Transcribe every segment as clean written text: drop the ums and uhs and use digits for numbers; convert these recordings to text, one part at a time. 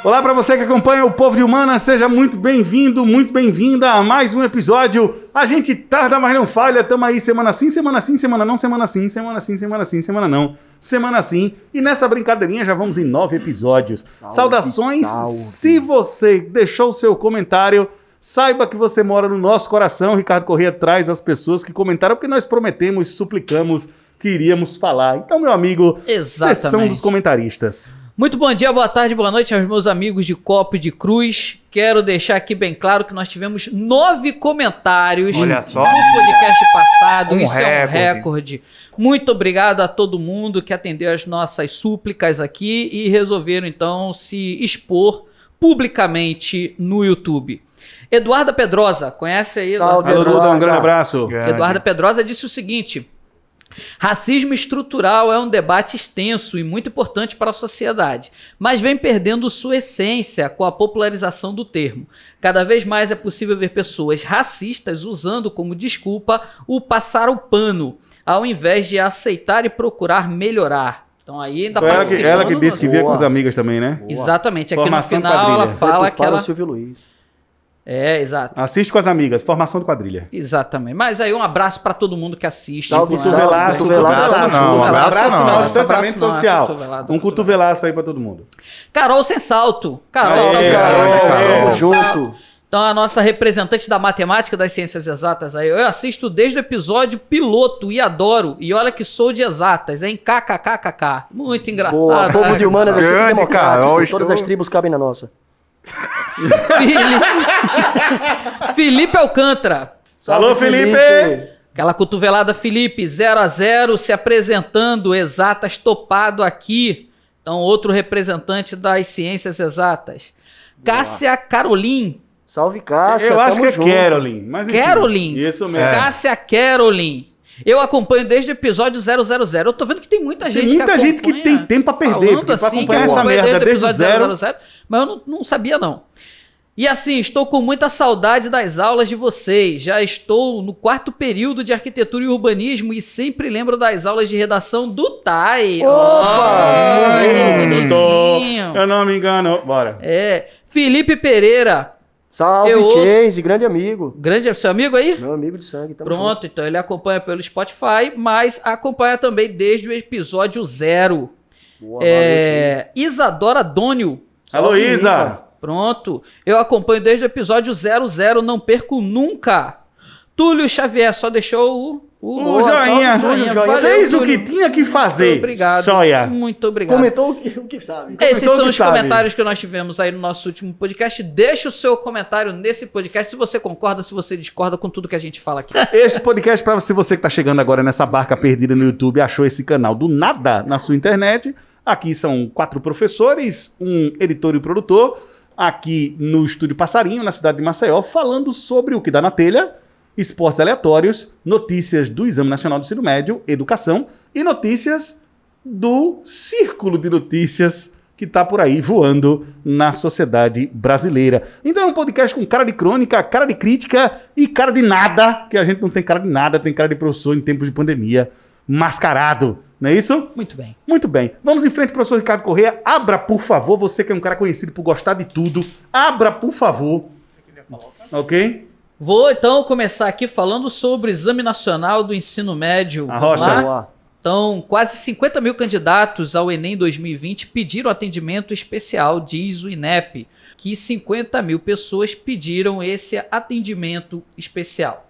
Olá para você que acompanha o Povo de Humanas, seja muito bem-vindo, muito bem-vinda a mais um episódio. A gente tarda, mas não falha, tamo aí semana sim, semana sim, semana não, semana sim, semana sim, semana sim, semana não, semana sim. E nessa brincadeirinha já vamos em 9 episódios. Saudações, se você deixou o seu comentário, saiba que você mora no nosso coração. Ricardo Corrêa traz as pessoas que comentaram, porque nós prometemos, suplicamos que iríamos falar. Então, meu amigo, sessão dos comentaristas. Muito bom dia, boa tarde, boa noite aos meus amigos de Copo e de Cruz. Quero deixar aqui bem claro que nós tivemos 9 comentários Olha só. no podcast passado. Isso recorde. É um recorde. Muito obrigado a todo mundo que atendeu as nossas súplicas aqui e resolveram então se expor publicamente no YouTube. Eduarda Pedrosa, conhece aí? Salve, Eduarda, um grande abraço. Eduarda Pedrosa disse o seguinte: racismo estrutural é um debate extenso e muito importante para a sociedade, mas vem perdendo sua essência com a popularização do termo. Cada vez mais é possível ver pessoas racistas usando como desculpa o passar o pano, ao invés de aceitar e procurar melhorar. Então aí ainda participando. Ela que disse que via com as amigas também, né? Boa. Exatamente. Aqui Formação no final quadrilha. ela fala que ela... o Silvio Luiz. É, exato. Assiste com as amigas, formação de quadrilha. Exatamente. Mas aí um abraço para todo mundo que assiste. Cotovelaço não. Abraço não, distanciamento social. Um cotovelaço aí para todo mundo. Carol Sem Salto. Carol. Junto. Então a nossa representante da matemática das ciências exatas aí. Eu assisto desde o episódio piloto e adoro. E olha que sou de exatas, hein? KKKKK. Muito engraçado. Boa, povo de humanas é sempre Grande, democrático. cara, Todas as tribos cabem na nossa. Felipe Alcântara. Alô, Felipe! Aquela cotovelada, Felipe, 0-0, se apresentando, exatas, topado aqui. Então, outro representante das ciências exatas. Cássia Carolim. Salve, Cássia. Eu acho que é junto. Carolyn. Mas enfim, Carolim. Isso mesmo. Cássia Carolim. Eu acompanho desde o episódio 000. Eu tô vendo que tem muita gente Tem muita gente que tem tempo pra perder, porque pra acompanhar essa merda desde o zero. Mas eu não sabia, não. E assim, estou com muita saudade das aulas de vocês. Já estou no 4º período de arquitetura e urbanismo e sempre lembro das aulas de redação do TAI. Opa! Eu não me engano. Bora. É. Felipe Pereira. Salve, Chase, grande amigo. Grande, seu amigo aí? Meu amigo de sangue. Pronto, então ele acompanha pelo Spotify, mas acompanha também desde o episódio 0. Boa, Isadora Dônio. Alô, Isa. Pronto. Eu acompanho desde o episódio 00, não perco nunca. Túlio Xavier só deixou o joinha. Fez o que tinha que fazer. Muito obrigado. Soia. Muito obrigado. Comentou o que sabe. Esses são os comentários que nós tivemos aí no nosso último podcast. Deixa o seu comentário nesse podcast se você concorda, se você discorda com tudo que a gente fala aqui. Esse podcast, para você que tá chegando agora nessa barca perdida no YouTube, achou esse canal do nada na sua internet. Aqui são 4 professores, um editor e produtor, aqui no Estúdio Passarinho, na cidade de Maceió, falando sobre o que dá na telha, esportes aleatórios, notícias do Exame Nacional do Ensino Médio, educação e notícias do círculo de notícias que está por aí voando na sociedade brasileira. Então é um podcast com cara de crônica, cara de crítica e cara de nada, que a gente não tem cara de nada, tem cara de professor em tempos de pandemia, mascarado. Não é isso? Muito bem. Muito bem. Vamos em frente, professor Ricardo Corrêa. Abra, por favor, você que é um cara conhecido por gostar de tudo. Abra, por favor. Ok? Vou, então, começar aqui falando sobre o Exame Nacional do Ensino Médio. Vamos lá? Então, quase 50 mil candidatos ao Enem 2020 pediram atendimento especial, diz o INEP, que 50 mil pessoas pediram esse atendimento especial.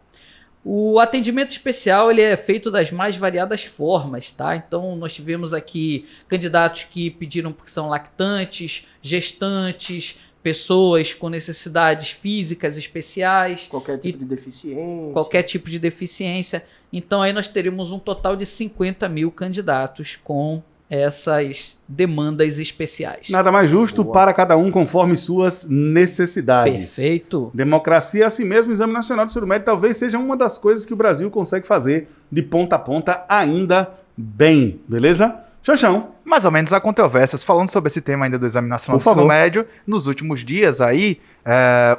O atendimento especial ele é feito das mais variadas formas, tá? Então, nós tivemos aqui candidatos que pediram porque são lactantes, gestantes, pessoas com necessidades físicas especiais. Qualquer tipo de deficiência. Qualquer tipo de deficiência. Então, aí nós teríamos um total de 50 mil candidatos com essas demandas especiais. Nada mais justo para cada um conforme suas necessidades. Perfeito. Democracia é assim mesmo. O Exame Nacional do Ensino Médio talvez seja uma das coisas que o Brasil consegue fazer de ponta a ponta ainda bem. Beleza? Xanxão. Mais ou menos há controvérsias falando sobre esse tema ainda do Exame Nacional do Ensino Médio. Nos últimos dias aí,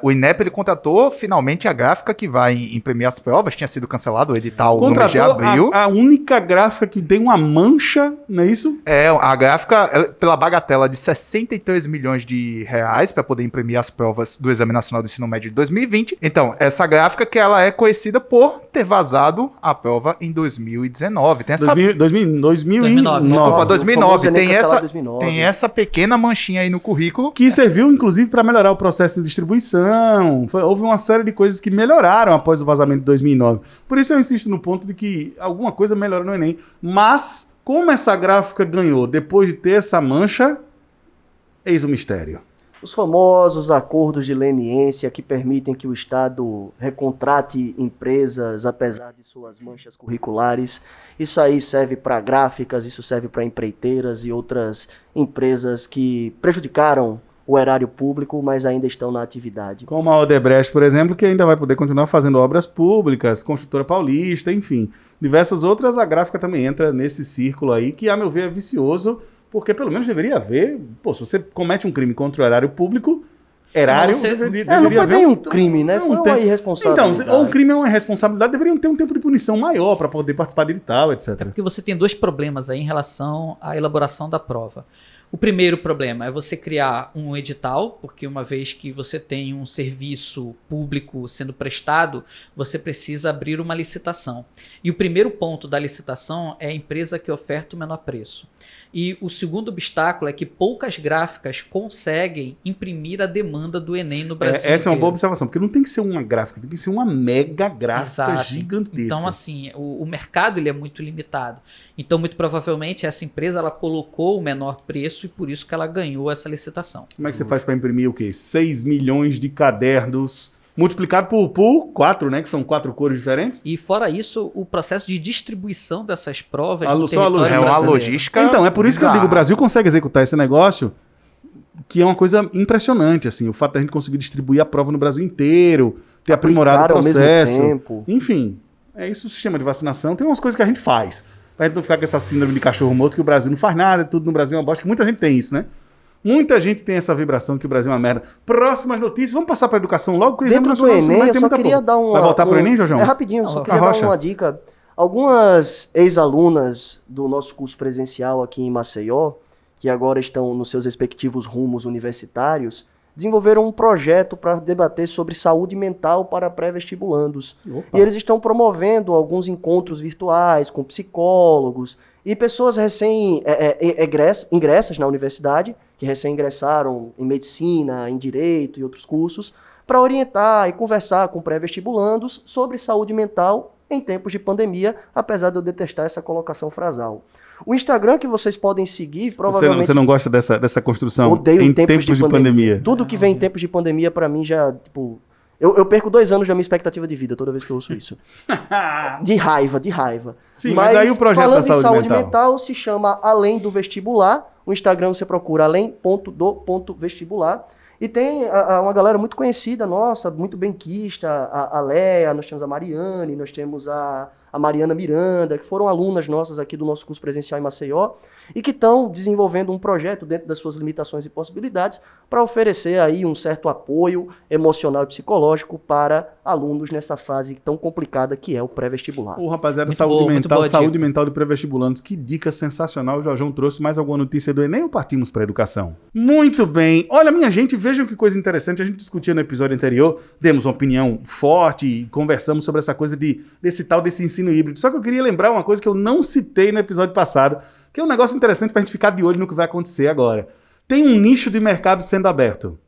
O INEP ele contratou finalmente a gráfica que vai imprimir as provas, tinha sido cancelado o edital no mês de abril. A única gráfica que tem uma mancha, não é isso? A gráfica, pela bagatela de 63 milhões de reais para poder imprimir as provas do Exame Nacional do Ensino Médio de 2020. Então, essa gráfica que ela é conhecida por ter vazado a prova em 2019. Tem essa... 2009. Desculpa, 2009. Tem Tem essa pequena manchinha aí no currículo. Que serviu, inclusive, para melhorar o processo de distribuição. Houve uma série de coisas que melhoraram após o vazamento de 2009. Por isso eu insisto no ponto de que alguma coisa melhora no Enem. Mas, como essa gráfica ganhou depois de ter essa mancha, eis o mistério. Os famosos acordos de leniência que permitem que o Estado recontrate empresas apesar de suas manchas curriculares. Isso aí serve para gráficas, isso serve para empreiteiras e outras empresas que prejudicaram o erário público, mas ainda estão na atividade. Como a Odebrecht, por exemplo, que ainda vai poder continuar fazendo obras públicas, Construtora Paulista, enfim. Diversas outras, a gráfica também entra nesse círculo aí, que a meu ver é vicioso, porque pelo menos deveria haver, se você comete um crime contra o erário público, deveria não foi haver bem um crime, né? Foi uma irresponsabilidade. Então, ou um crime é uma responsabilidade, deveriam ter um tempo de punição maior para poder participar de edital, etc. É porque você tem dois problemas aí em relação à elaboração da prova. O primeiro problema é você criar um edital, porque uma vez que você tem um serviço público sendo prestado, você precisa abrir uma licitação. E o primeiro ponto da licitação é a empresa que oferta o menor preço. E o segundo obstáculo é que poucas gráficas conseguem imprimir a demanda do Enem no Brasil Essa inteiro. é uma boa observação, porque não tem que ser uma gráfica, tem que ser uma mega gráfica Exato. gigantesca. Então, assim, o mercado ele é muito limitado. Então, muito provavelmente, essa empresa ela colocou o menor preço e por isso que ela ganhou essa licitação. Como é que você faz para imprimir o quê? 6 milhões de cadernos, multiplicado por 4, né? Que são 4 cores diferentes. E fora isso, o processo de distribuição dessas provas É uma logística. Então, é por isso que eu digo, o Brasil consegue executar esse negócio, que é uma coisa impressionante, assim, o fato da gente conseguir distribuir a prova no Brasil inteiro, ter aprimorado o processo. Enfim, é isso o sistema de vacinação. Tem umas coisas que a gente faz. Pra gente não ficar com essa síndrome de cachorro morto que o Brasil não faz nada, tudo no Brasil é uma bosta, que muita gente tem isso, né? Muita gente tem essa vibração que o Brasil é uma merda. Próximas notícias, vamos passar para a educação logo, porque o Exame Dentro do Nacional Enem, eu só queria dar uma... Vai voltar para o Enem, Jorjão? É rapidinho, eu só queria dar uma dica. Algumas ex-alunas do nosso curso presencial aqui em Maceió, que agora estão nos seus respectivos rumos universitários, desenvolveram um projeto para debater sobre saúde mental para pré-vestibulandos. E eles estão promovendo alguns encontros virtuais com psicólogos e pessoas ingressas na universidade, que recém-ingressaram em medicina, em direito e outros cursos, para orientar e conversar com pré-vestibulandos sobre saúde mental em tempos de pandemia, apesar de eu detestar essa colocação frasal. O Instagram que vocês podem seguir, provavelmente... Você não gosta dessa construção? Odeio em tempos de pandemia. Tudo que vem em tempos de pandemia, para mim, já, tipo... Eu perco 2 anos da minha expectativa de vida toda vez que eu ouço isso. De raiva. Sim, mas aí o projeto da saúde mental se chama Além do Vestibular. O Instagram você procura além.do.vestibular. E tem uma galera muito conhecida nossa, muito benquista, a Léa, nós temos a Mariane, nós temos a Mariana Miranda, que foram alunas nossas aqui do nosso curso presencial em Maceió, e que estão desenvolvendo um projeto dentro das suas limitações e possibilidades para oferecer aí um certo apoio emocional e psicológico para alunos nessa fase tão complicada que é o pré-vestibular. Ô, rapaziada, Muito saúde mental de pré-vestibulantes, que dica sensacional. O Jorjão trouxe mais alguma notícia do Enem ou partimos para a educação? Muito bem. Olha, minha gente, vejam que coisa interessante. A gente discutia no episódio anterior, demos uma opinião forte e conversamos sobre essa coisa desse ensino híbrido. Só que eu queria lembrar uma coisa que eu não citei no episódio passado, que é um negócio interessante para a gente ficar de olho no que vai acontecer agora. Tem um nicho de mercado sendo aberto.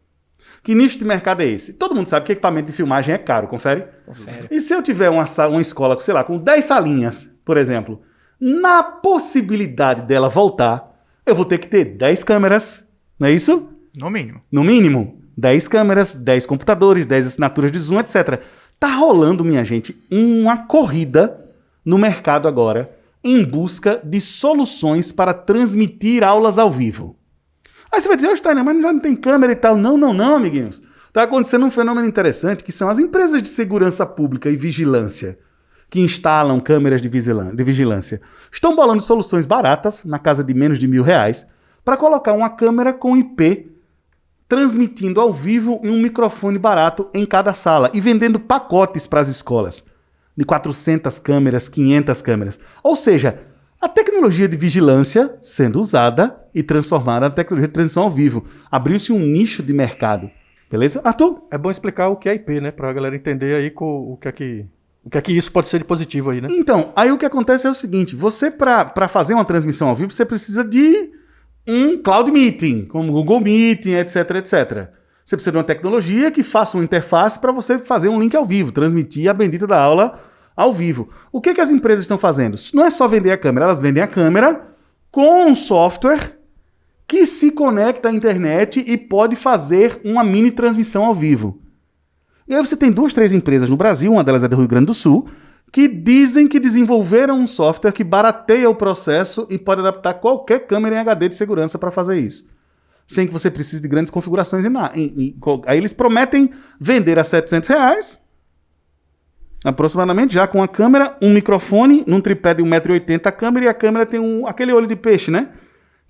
Que nicho de mercado é esse? Todo mundo sabe que equipamento de filmagem é caro, confere? Confere. E se eu tiver uma escola, sei lá, com 10 salinhas, por exemplo, na possibilidade dela voltar, eu vou ter que ter 10 câmeras, não é isso? No mínimo. No mínimo, 10 câmeras, 10 computadores, 10 assinaturas de Zoom, etc. Tá rolando, minha gente, uma corrida no mercado agora em busca de soluções para transmitir aulas ao vivo. Aí você vai dizer, Steiner, mas já não tem câmera e tal. Não, amiguinhos. Está acontecendo um fenômeno interessante, que são as empresas de segurança pública e vigilância, que instalam câmeras de vigilância. Estão bolando soluções baratas, na casa de menos de R$1.000, para colocar uma câmera com IP transmitindo ao vivo em um microfone barato em cada sala e vendendo pacotes para as escolas de 400 câmeras, 500 câmeras. Ou seja, a tecnologia de vigilância sendo usada e transformada na tecnologia de transmissão ao vivo. Abriu-se um nicho de mercado. Beleza? Arthur? É bom explicar o que é IP, né? Pra galera entender aí o que é que isso pode ser de positivo aí, né? Então, aí o que acontece é o seguinte, você para fazer uma transmissão ao vivo, você precisa de um cloud meeting, como Google Meeting, etc, etc. Você precisa de uma tecnologia que faça uma interface para você fazer um link ao vivo, transmitir a bendita da aula ao vivo. O que as empresas estão fazendo? Não é só vender a câmera, elas vendem a câmera com um software que se conecta à internet e pode fazer uma mini transmissão ao vivo. E aí você tem 2, 3 empresas no Brasil, uma delas é do Rio Grande do Sul, que dizem que desenvolveram um software que barateia o processo e pode adaptar qualquer câmera em HD de segurança para fazer isso. Sem que você precise de grandes configurações. Aí eles prometem vender a R$700, aproximadamente, já com a câmera, um microfone, num tripé de 1,80 m a câmera, e a câmera tem aquele olho de peixe, né?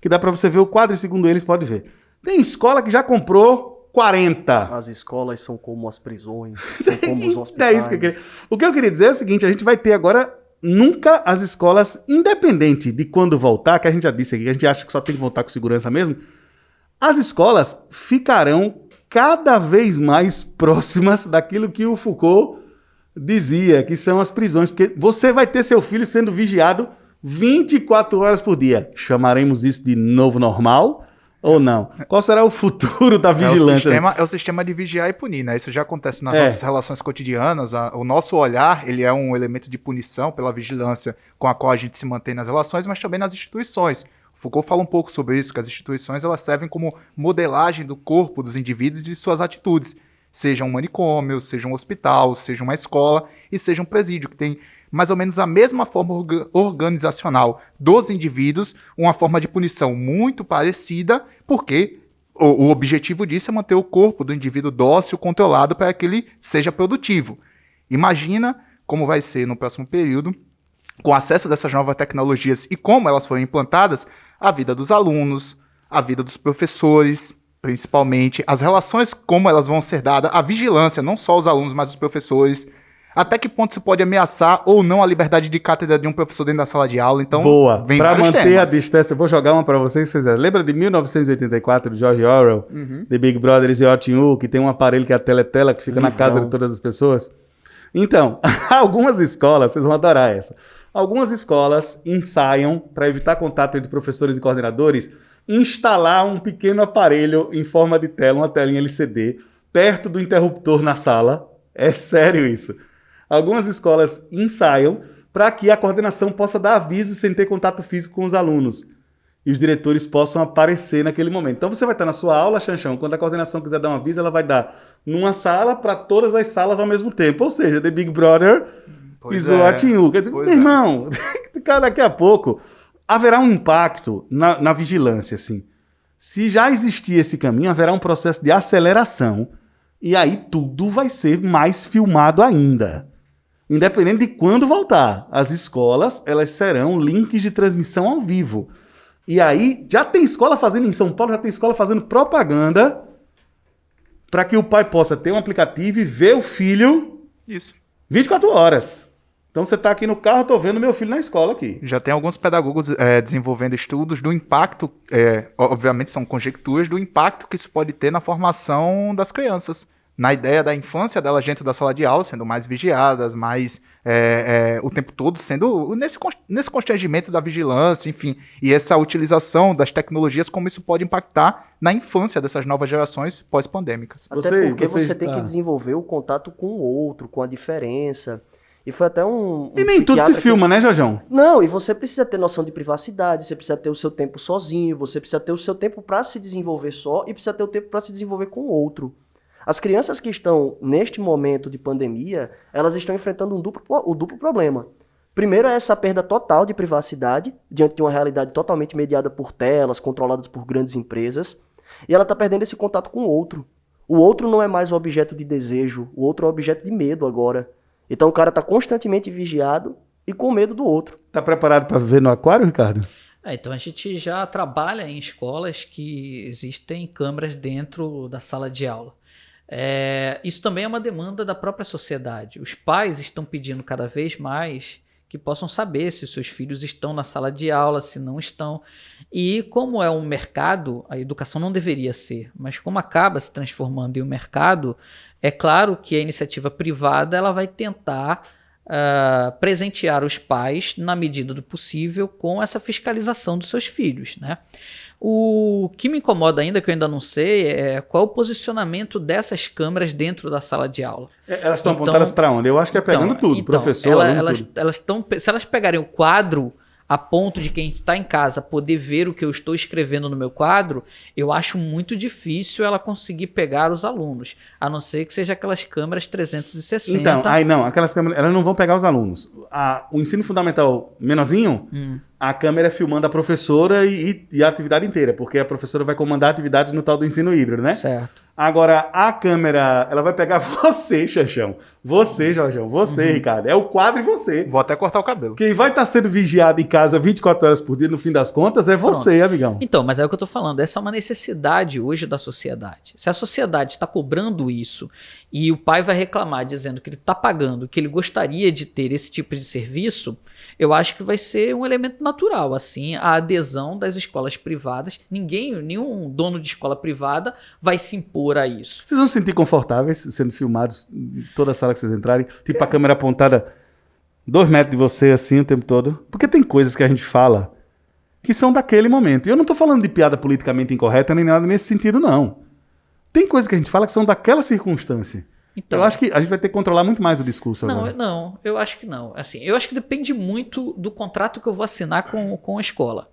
Que dá para você ver o quadro e segundo eles pode ver. Tem escola que já comprou 40. As escolas são como as prisões, são como os hospitais. É isso que eu queria. O que eu queria dizer é o seguinte, a gente vai ter agora nunca as escolas, independente de quando voltar, que a gente já disse aqui, que a gente acha que só tem que voltar com segurança mesmo, as escolas ficarão cada vez mais próximas daquilo que o Foucault dizia, que são as prisões, porque você vai ter seu filho sendo vigiado 24 horas por dia. Chamaremos isso de novo normal ou não? Qual será o futuro da vigilância? É o sistema de vigiar e punir, né? Isso já acontece nas nossas relações cotidianas. O nosso olhar, ele é um elemento de punição pela vigilância com a qual a gente se mantém nas relações, mas também nas instituições. Foucault fala um pouco sobre isso, que as instituições elas servem como modelagem do corpo dos indivíduos e de suas atitudes. Seja um manicômio, seja um hospital, seja uma escola e seja um presídio, que tem mais ou menos a mesma forma organizacional dos indivíduos, uma forma de punição muito parecida, porque o objetivo disso é manter o corpo do indivíduo dócil, controlado, para que ele seja produtivo. Imagina como vai ser no próximo período, com acesso dessas novas tecnologias e como elas foram implantadas, a vida dos alunos, a vida dos professores, principalmente, as relações, como elas vão ser dadas, a vigilância, não só os alunos, mas os professores. Até que ponto se pode ameaçar ou não a liberdade de cátedra de um professor dentro da sala de aula? Então, boa. Para manter temas. a distância, vou jogar uma para vocês, se vocês lembra de 1984, de George Orwell, The Big Brother e Otinhu, que tem um aparelho que é a teletela, que fica na casa de todas as pessoas? Então, algumas escolas, vocês vão adorar essa, algumas escolas ensaiam, para evitar contato entre professores e coordenadores, instalar um pequeno aparelho em forma de tela, uma telinha LCD, perto do interruptor na sala. É sério isso. Algumas escolas ensaiam para que a coordenação possa dar aviso sem ter contato físico com os alunos. E os diretores possam aparecer naquele momento. Então você vai estar na sua aula, Xanxão, quando a coordenação quiser dar um aviso, ela vai dar numa sala para todas as salas ao mesmo tempo. Ou seja, The Big Brother e Zoatinhu. Meu irmão, daqui a pouco haverá um impacto na vigilância. Assim. Se já existir esse caminho, haverá um processo de aceleração e aí tudo vai ser mais filmado ainda. Independente de quando voltar, as escolas elas serão links de transmissão ao vivo. E aí, já tem escola fazendo em São Paulo, já tem escola fazendo propaganda para que o pai possa ter um aplicativo e ver o filho 24 horas. Então você está aqui no carro, estou vendo meu filho na escola aqui. Já tem alguns pedagogos desenvolvendo estudos do impacto, obviamente são conjecturas, do impacto que isso pode ter na formação das crianças. Na ideia da infância delas dentro da sala de aula, sendo mais vigiadas, mais o tempo todo sendo nesse constrangimento da vigilância, enfim, e essa utilização das tecnologias, como isso pode impactar na infância dessas novas gerações pós-pandêmicas. Até porque você tem que desenvolver o contato com o outro, com a diferença. E foi até e nem tudo se filma, né, Jorjão? Não, e você precisa ter noção de privacidade, você precisa ter o seu tempo sozinho, você precisa ter o seu tempo para se desenvolver só e precisa ter o tempo para se desenvolver com o outro. As crianças que estão neste momento de pandemia, elas estão enfrentando o duplo problema. Primeiro é essa perda total de privacidade, diante de uma realidade totalmente mediada por telas, controladas por grandes empresas, e ela está perdendo esse contato com o outro. O outro não é mais o objeto de desejo, o outro é o objeto de medo agora. Então o cara está constantemente vigiado e com medo do outro. Tá preparado para viver no aquário, Ricardo? Então a gente já trabalha em escolas que existem câmeras dentro da sala de aula. Isso também é uma demanda da própria sociedade. Os pais estão pedindo cada vez mais que possam saber se os seus filhos estão na sala de aula, se não estão. E como é um mercado, a educação não deveria ser, mas como acaba se transformando em um mercado, é claro que a iniciativa privada ela vai tentar presentear os pais, na medida do possível, com essa fiscalização dos seus filhos, né? O que me incomoda ainda, que eu ainda não sei, é qual é o posicionamento dessas câmeras dentro da sala de aula. Elas estão apontadas para onde? Eu acho que é pegando tudo, professor, aluno, tudo. Se elas pegarem o quadro a ponto de quem está em casa poder ver o que eu estou escrevendo no meu quadro, eu acho muito difícil ela conseguir pegar os alunos, a não ser que seja aquelas câmeras 360. Então, aquelas câmeras, elas não vão pegar os alunos. O ensino fundamental menorzinho, a câmera é filmando a professora e a atividade inteira, porque a professora vai comandar a atividade no tal do ensino híbrido, né? Certo. Agora, a câmera, ela vai pegar você, Xaxão. Você, Jorjão. Você, Ricardo. É o quadro e você. Vou até cortar o cabelo. Quem vai estar sendo vigiado em casa 24 horas por dia, no fim das contas, é você, amigão. Então, mas é o que eu tô falando. Essa é uma necessidade hoje da sociedade. Se a sociedade está cobrando isso e o pai vai reclamar dizendo que ele está pagando, que ele gostaria de ter esse tipo de serviço, eu acho que vai ser um elemento natural, assim, a adesão das escolas privadas. Nenhum dono de escola privada vai se impor a isso. Vocês vão se sentir confortáveis sendo filmados em toda a sala que vocês entrarem? Tipo, a câmera apontada 2 metros de você, assim, o tempo todo? Porque tem coisas que a gente fala que são daquele momento. E eu não tô falando de piada politicamente incorreta nem nada nesse sentido, não. Tem coisas que a gente fala que são daquela circunstância. Então, eu acho que a gente vai ter que controlar muito mais o discurso agora. Não, eu acho que não. Assim, eu acho que depende muito do contrato que eu vou assinar com a escola.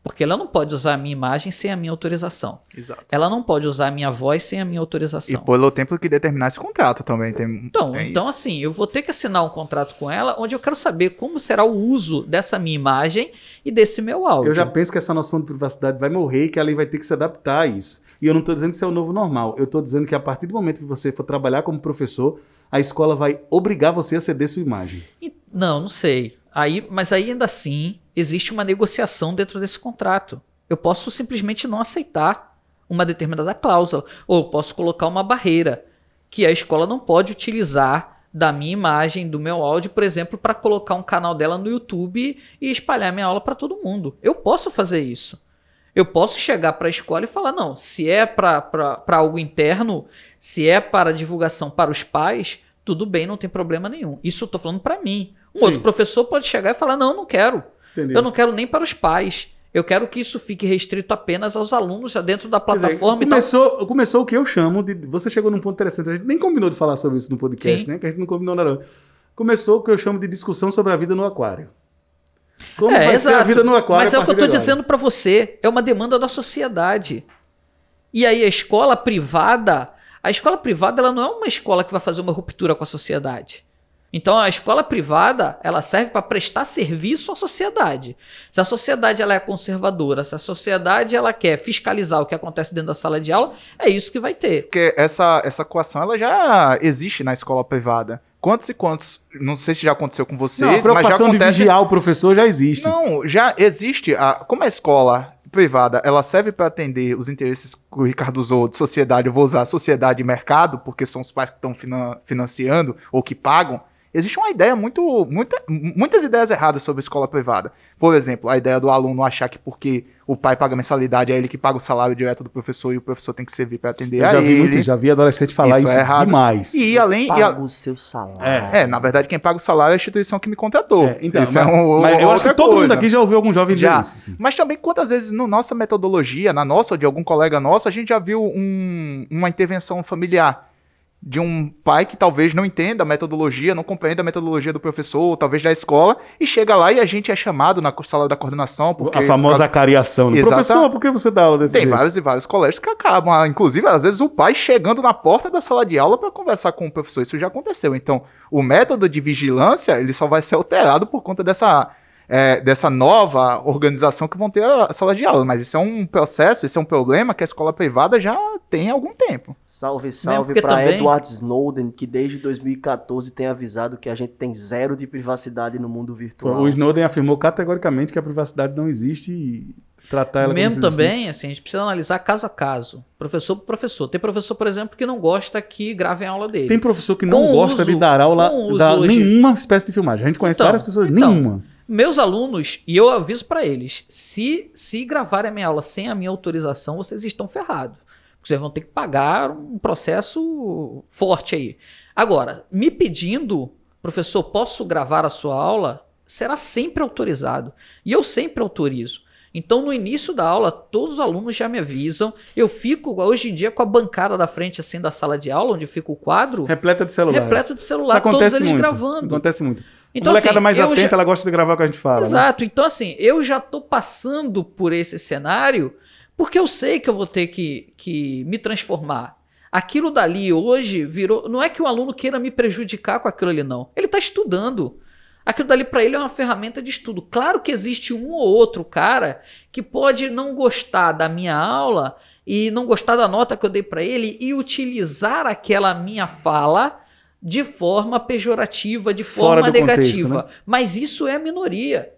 Porque ela não pode usar a minha imagem sem a minha autorização. Exato. Ela não pode usar a minha voz sem a minha autorização. E pelo tempo que determinar esse contrato também. Então assim, eu vou ter que assinar um contrato com ela onde eu quero saber como será o uso dessa minha imagem e desse meu áudio. Eu já penso que essa noção de privacidade vai morrer e que a lei vai ter que se adaptar a isso. E eu não estou dizendo que isso é o novo normal. Eu estou dizendo que a partir do momento que você for trabalhar como professor, a escola vai obrigar você a ceder sua imagem. Não sei. Mas aí ainda assim existe uma negociação dentro desse contrato. Eu posso simplesmente não aceitar uma determinada cláusula. Ou eu posso colocar uma barreira que a escola não pode utilizar da minha imagem, do meu áudio, por exemplo, para colocar um canal dela no YouTube e espalhar minha aula para todo mundo. Eu posso fazer isso. Eu posso chegar para a escola e falar, não, se é para algo interno, se é para divulgação para os pais, tudo bem, não tem problema nenhum. Isso eu estou falando para mim. Outro professor pode chegar e falar, não quero. Entendeu? Eu não quero nem para os pais. Eu quero que isso fique restrito apenas aos alunos já dentro da plataforma. Começou o que eu chamo de... Você chegou num ponto interessante. A gente nem combinou de falar sobre isso no podcast, né? Que a gente não combinou nada. Começou o que eu chamo de discussão sobre a vida no aquário. Como vai ser a vida no aquário? Mas é o que eu estou dizendo para você. É uma demanda da sociedade. E aí a escola privada ela não é uma escola que vai fazer uma ruptura com a sociedade. Então a escola privada ela serve para prestar serviço à sociedade. Se a sociedade ela é conservadora, se a sociedade ela quer fiscalizar o que acontece dentro da sala de aula, é isso que vai ter. Porque essa coação ela já existe na escola privada. Quantos e quantos, não sei se já aconteceu com vocês, não, a preocupação mas já acontece... de vigiar o professor já existe. Não, já existe. Como a escola privada, ela serve para atender os interesses que o Ricardo usou de sociedade, eu vou usar sociedade e mercado, porque são os pais que estão financiando ou que pagam. Existe uma ideia muitas ideias erradas sobre a escola privada. Por exemplo, a ideia do aluno achar que porque o pai paga mensalidade, é ele que paga o salário direto do professor e o professor tem que servir para atender a ele. Já vi adolescente falar isso é demais. E além... Paga o seu salário. Na verdade, quem paga o salário é a instituição que me contratou. Então, mas eu acho que todo mundo aqui já ouviu algum jovem dizer isso. Sim. Mas também, quantas vezes na nossa metodologia, na nossa ou de algum colega nosso, a gente já viu uma intervenção familiar de um pai que talvez não entenda a metodologia, não compreenda a metodologia do professor, ou talvez da escola, e chega lá e a gente é chamado na sala da coordenação. Porque, a famosa acariação. Professor, por que você dá aula desse jeito? Tem vários e vários colégios que acabam, inclusive, às vezes, o pai chegando na porta da sala de aula para conversar com o professor. Isso já aconteceu. Então, o método de vigilância, ele só vai ser alterado por conta dessa nova organização que vão ter a sala de aula. Mas isso é um processo, isso é um problema que a escola privada já tem algum tempo. Salve porque pra também- Edward Snowden, que desde 2014 tem avisado que a gente tem zero de privacidade no mundo virtual. O Snowden afirmou categoricamente que a privacidade não existe e tratar ela Mesmo como se também, existisse. assim, a gente precisa analisar caso a caso. Professor por professor. Tem professor, por exemplo, que não gosta que gravem a aula dele. Tem professor que não Com gosta de uso- dar aula, com uso dar hoje- nenhuma espécie de filmagem. A gente conhece Então, várias pessoas, então. nenhuma. Meus alunos, e eu aviso pra eles, se gravarem a minha aula sem a minha autorização, vocês estão ferrados. Porque vocês vão ter que pagar um processo forte aí. Agora, me pedindo, professor, posso gravar a sua aula? Será sempre autorizado. E eu sempre autorizo. Então, no início da aula, todos os alunos já me avisam. Eu fico, hoje em dia, com a bancada da frente assim da sala de aula, onde fica o quadro, Repleta de celulares. repleto de Isso celular, todos acontece eles muito. gravando. Acontece muito. Então, a molecada assim, mais eu atenta, já- ela gosta de gravar o que a gente fala. Né? Exato. Então, assim, eu já tô passando por esse cenário porque eu sei que eu vou ter que me transformar. Aquilo dali hoje virou... Não é que o aluno queira me prejudicar com aquilo ali, não. Ele está estudando. Aquilo dali para ele é uma ferramenta de estudo. Claro que existe um ou outro cara que pode não gostar da minha aula e não gostar da nota que eu dei para ele e utilizar aquela minha fala de forma pejorativa, de Fora forma do contexto, negativa. né? Mas isso é a minoria.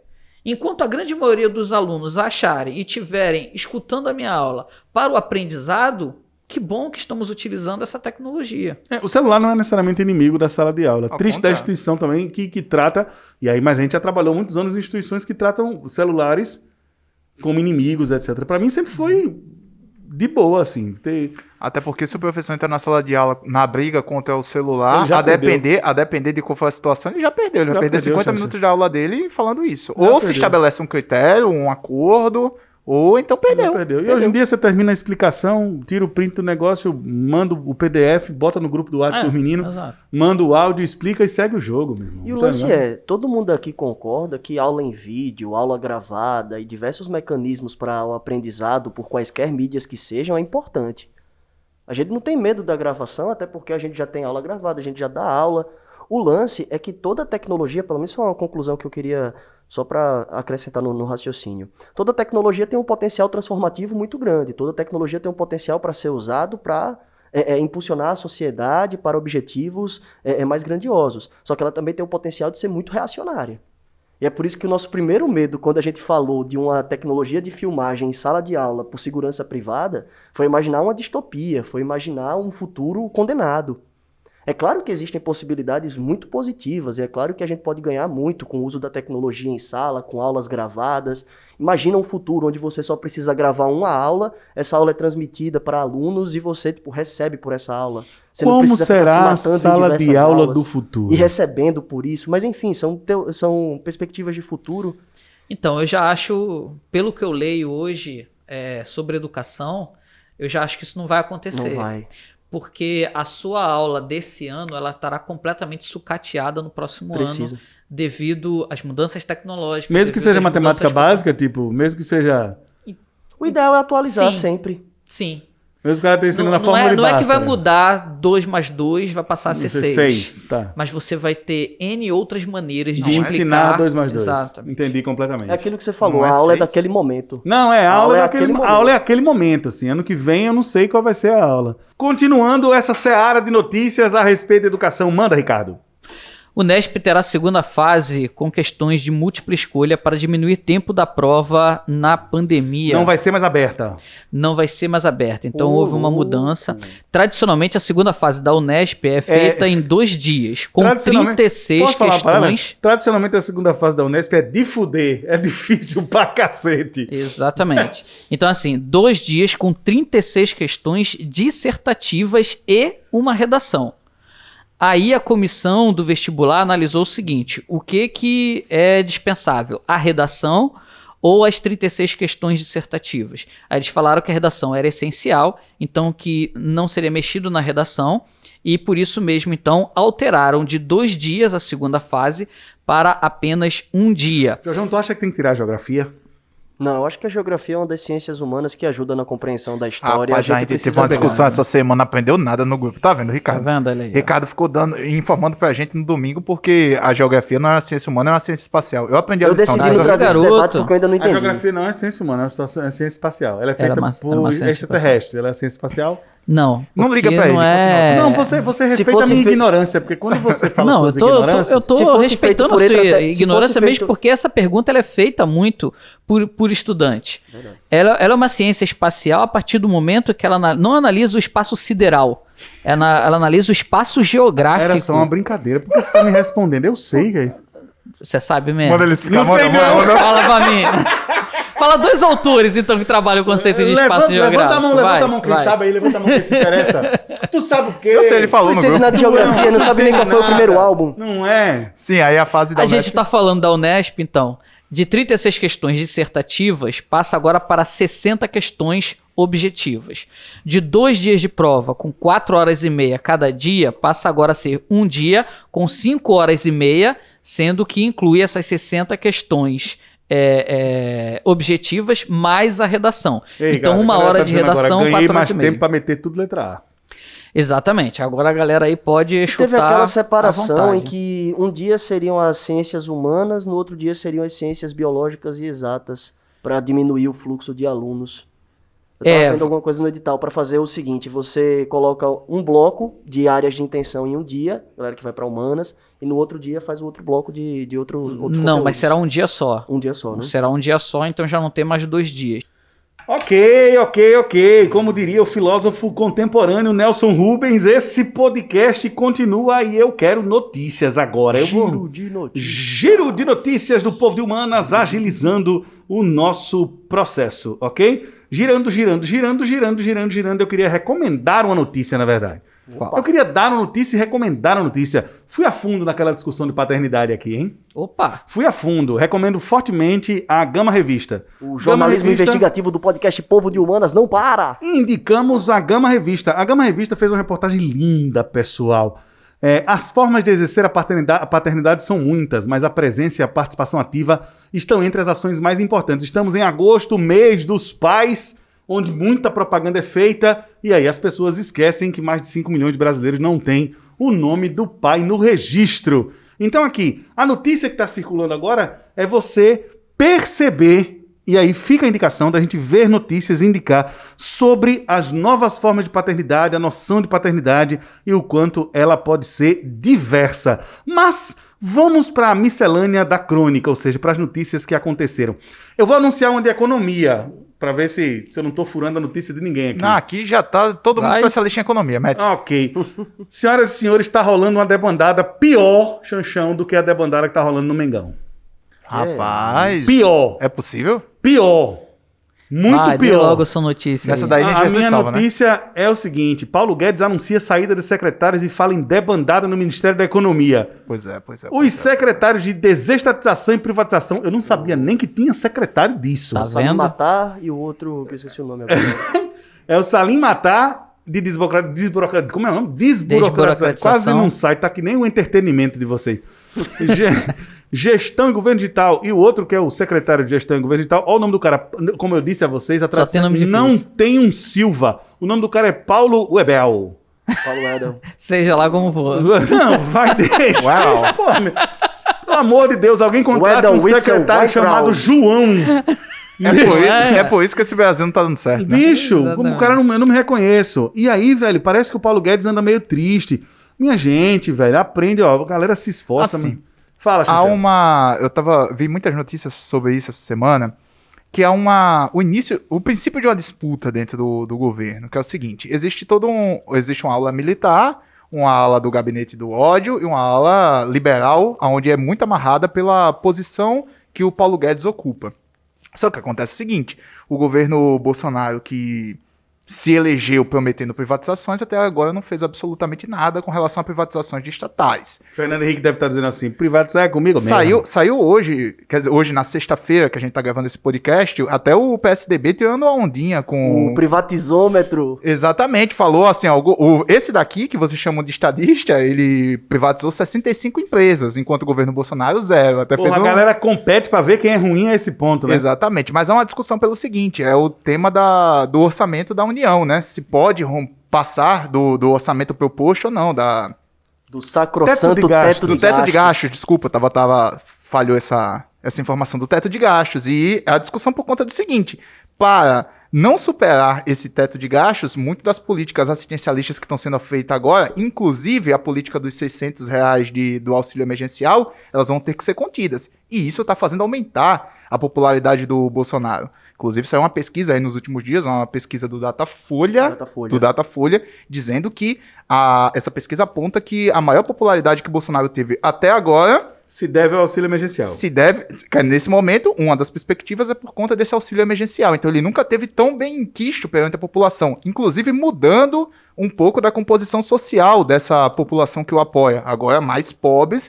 Enquanto a grande maioria dos alunos acharem e tiverem escutando a minha aula para o aprendizado, que bom que estamos utilizando essa tecnologia. O celular não é necessariamente inimigo da sala de aula. Ao Triste da contrário. instituição também que trata... E aí, mas a gente já trabalhou muitos anos em instituições que tratam celulares como inimigos, etc. Para mim sempre foi de boa, assim. Até porque se o professor entrar na sala de aula na briga contra o celular, Ele já a depender de qual for a situação, ele já perdeu. Ele Já vai perder perdeu, 50 Xaxá. minutos de aula dele falando isso. Já Ou se perdeu. estabelece um critério, um acordo, ou então perdeu. E hoje em dia você termina a explicação, tira o print do negócio, manda o PDF, bota no grupo do WhatsApp dos meninos, Exato. manda o áudio, explica e segue o jogo, meu irmão. E o Tá lance ligado? é, todo mundo aqui concorda que aula em vídeo, aula gravada e diversos mecanismos para o aprendizado, por quaisquer mídias que sejam, é importante. A gente não tem medo da gravação, até porque a gente já tem aula gravada, a gente já dá aula. O lance é que toda tecnologia, pelo menos isso é uma conclusão que eu queria só para acrescentar no raciocínio. Toda tecnologia tem um potencial transformativo muito grande, toda tecnologia tem um potencial para ser usado para impulsionar a sociedade para objetivos mais grandiosos. Só que ela também tem o potencial de ser muito reacionária. E é por isso que o nosso primeiro medo, quando a gente falou de uma tecnologia de filmagem em sala de aula por segurança privada, foi imaginar uma distopia, foi imaginar um futuro condenado. É claro que existem possibilidades muito positivas, e é claro que a gente pode ganhar muito com o uso da tecnologia em sala, com aulas gravadas. Imagina um futuro onde você só precisa gravar uma aula, essa aula é transmitida para alunos e você recebe por essa aula. Você não Como precisa ficar será a se matando em sala de diversas aula aulas do futuro? e recebendo por isso. Mas enfim, são perspectivas de futuro. Então, eu já acho, pelo que eu leio hoje sobre educação, eu já acho que isso não vai acontecer. Não vai. Porque a sua aula desse ano, ela estará completamente sucateada no próximo Precisa. ano, devido às mudanças tecnológicas. Mesmo que devido seja às matemática mudanças básica, tipo, mesmo que seja... O ideal é atualizar Sim. sempre. Sim. Mesmo que o cara esteja ensinando Não, a fórmula de não é que vai Bhaskara. mudar 2 mais 2, vai passar a ser 6. Tá. Mas você vai ter N outras maneiras De de ensinar explicar. 2 mais 2. Exatamente. Entendi completamente. É aquilo que você falou, Não é a aula é 6? daquele momento. Não, a A aula aula é é aquele, aquele a aula é aquele momento, assim. Ano que vem eu não sei qual vai ser a aula. Continuando essa seara de notícias a respeito da educação. Manda, Ricardo. O Nesp terá a segunda fase com questões de múltipla escolha para diminuir tempo da prova na pandemia. Não vai ser mais aberta. Não vai ser mais aberta. Então Ô, houve uma louco. mudança. Tradicionalmente, a segunda fase da Unesp é feita em 2 dias, com Tradicionalmente- 36 Posso falar uma parada? questões. Tradicionalmente a segunda fase da Unesp é de fuder. É difícil pra cacete. Exatamente. Então, assim, 2 dias com 36 questões dissertativas e uma redação. Aí a comissão do vestibular analisou o seguinte: o que é dispensável? A redação ou as 36 questões dissertativas? Aí eles falaram que a redação era essencial, então que não seria mexido na redação, e por isso mesmo, então, alteraram de 2 dias a segunda fase para apenas 1 dia. Jorjão, tu acha que tem que tirar a geografia? Não, eu acho que a geografia é uma das ciências humanas que ajuda na compreensão da história. Rapaz, a gente precisa teve uma pegar. discussão essa semana, não aprendeu nada no grupo. Tá vendo, Tá Ricardo? vendo? Olha aí, ó. Ricardo ficou informando pra gente no domingo porque a geografia não é uma ciência humana, é uma ciência espacial. Eu aprendi a Eu lição decidi Mas não o disso. trazer esse garoto- debate porque eu ainda não A entendi. geografia não é ciência humana, é ciência espacial. Ela é feita Era uma por ciência extraterrestres. Ela é ciência espacial. Não. Não liga porque pra ele, não é... Não, você respeita a fosse minha fe- ignorância, porque quando você fala Não, suas eu ignorâncias... tô Se fosse respeitando feito a por sua ele, até- se ignorância fosse mesmo, feito- porque essa pergunta ela é feita muito por estudante. Ela é uma ciência espacial a partir do momento que ela não analisa o espaço sideral. Ela analisa o espaço geográfico. Era só uma brincadeira, porque você tá me respondendo, eu sei, velho. Você sabe mesmo. Manda ele explicar. Não sei não. Fala pra mim. Fala dois autores, então, que trabalham o conceito de espaço geográfico. Levanta a mão, levanta a mão, quem vai. sabe aí, levanta a mão, quem se interessa. Tu sabe o quê? Eu sei, ele falou Não no entende grupo. nada de geografia, não sabe nem qual foi o primeiro álbum. Não é? Sim, aí a fase da A gente Unesp. tá falando da Unesp, então. De 36 questões dissertativas, passa agora para 60 questões objetivas. De 2 dias de prova, com 4 horas e meia cada dia, passa agora a ser um dia com 5 horas e meia, sendo que inclui essas 60 questões objetivas mais a redação. Ei, Então, cara, uma a galera hora tá de dizendo redação, agora, 4 ganhei horas mais e meia. tempo pra meter tudo letra A. Exatamente. Agora a galera aí pode chutar Teve aquela à separação vontade. em que um dia seriam as ciências humanas, no outro dia seriam as ciências biológicas e exatas, para diminuir o fluxo de alunos. Eu estava vendo alguma coisa no edital para fazer o seguinte: você coloca um bloco de áreas de intenção em um dia, galera que vai para humanas, e no outro dia faz o outro bloco de outros Não, conteúdos. mas será um dia só. Um dia só, né? Será um dia só, então já não tem mais 2 dias. Ok. Como diria o filósofo contemporâneo Nelson Rubens, esse podcast continua e eu quero notícias agora. Giro de notícias. Giro de notícias do povo de humanas, agilizando o nosso processo, ok? Girando. Eu queria recomendar uma notícia, na verdade. Qual? Eu queria dar uma notícia e recomendar uma notícia. Fui a fundo naquela discussão de paternidade aqui, hein? Opa! Fui a fundo. Recomendo fortemente a Gama Revista. O jornalismo Gama Revista, investigativo do podcast Povo de Humanas não para! indicamos a Gama Revista. A Gama Revista fez uma reportagem linda, pessoal. As formas de exercer a paternidade são muitas, mas a presença e a participação ativa estão entre as ações mais importantes. Estamos em agosto, mês dos pais, onde muita propaganda é feita, e aí as pessoas esquecem que mais de 5 milhões de brasileiros não têm o nome do pai no registro. Então aqui, a notícia que está circulando agora é você perceber, e aí fica a indicação da gente ver notícias e indicar sobre as novas formas de paternidade, a noção de paternidade e o quanto ela pode ser diversa. Mas vamos para a miscelânea da crônica, ou seja, para as notícias que aconteceram. Eu vou anunciar uma de economia, para ver se eu não estou furando a notícia de ninguém aqui. Não, aqui já tá todo mundo Vai. especialista em economia, Matt. Ok. Senhoras e senhores, está rolando uma debandada pior, Xanxão, do que a debandada que está rolando no Mengão. Rapaz. Pior. É possível? Pior. Muito Dê pior. logo a sua notícia. Nessa aí. daí a gente vai ser minha salva, né? notícia é o seguinte: Paulo Guedes anuncia saída de secretários e fala em debandada no Ministério da Economia. Pois é. Os secretários de desestatização e privatização, eu não sabia nem que tinha secretário disso. Tá O Salim vendo? Matar e o outro, que eu esqueci o nome agora. É o Salim Matar de desburocratização. Como é o nome? Desburocratização. Desburocratização. Quase não sai, tá que nem o entretenimento de vocês. Gestão e Governo Digital. E o outro que é o secretário de Gestão e Governo Digital. Olha o nome do cara. Como eu disse a vocês, a tem tradução nome difícil. não tem um Silva. O nome do cara é Paulo Webel. Paulo Edel. Seja lá como for. Não, vai deixar. Uau. Pô, pelo amor de Deus, alguém contrata Wendell um Whitson secretário White chamado Brown. João. É por isso que esse Brasil não tá dando certo, né? Bicho, Exatamente. como o cara eu não me reconheço. E aí, velho, parece que o Paulo Guedes anda meio triste. Minha gente, velho, aprende, ó. A galera se esforça, Assim, mano. Fala, Há Xaxé. vi muitas notícias sobre isso essa semana, que há o princípio de uma disputa dentro do governo, que é o seguinte: existe uma ala militar, uma ala do gabinete do ódio e uma ala liberal, onde é muito amarrada pela posição que o Paulo Guedes ocupa. Só que acontece o seguinte: o governo Bolsonaro, que se elegeu prometendo privatizações, até agora não fez absolutamente nada com relação a privatizações de estatais. Fernando Henrique deve estar dizendo assim: privatizar é comigo mesmo. Saiu hoje, quer dizer, hoje na sexta-feira que a gente tá gravando esse podcast, até o PSDB tirando uma ondinha com... O privatizômetro. Exatamente, falou assim, ó, esse daqui, que vocês chamam de estadista, ele privatizou 65 empresas, enquanto o governo Bolsonaro zero. Até Porra, fez a galera compete pra ver quem é ruim a esse ponto, né? Exatamente, mas é uma discussão pelo seguinte, é o tema do orçamento da União, né? Se pode passar do orçamento proposto ou não, Do sacrossanto Teto de gastos. teto do de teto gastos. de gastos, desculpa, falhou essa informação do teto de gastos. E a discussão por conta do seguinte: para não superar esse teto de gastos, muitas das políticas assistencialistas que estão sendo feitas agora, inclusive a política dos R$ 600 do auxílio emergencial, elas vão ter que ser contidas. E isso está fazendo aumentar a popularidade do Bolsonaro. Inclusive, saiu uma pesquisa aí nos últimos dias, uma pesquisa do Datafolha, dizendo que essa pesquisa aponta que a maior popularidade que o Bolsonaro teve até agora Se deve ao auxílio emergencial. nesse momento, uma das perspectivas é por conta desse auxílio emergencial. Então ele nunca teve tão bem quisto perante a população, inclusive mudando um pouco da composição social dessa população que o apoia. Agora mais pobres,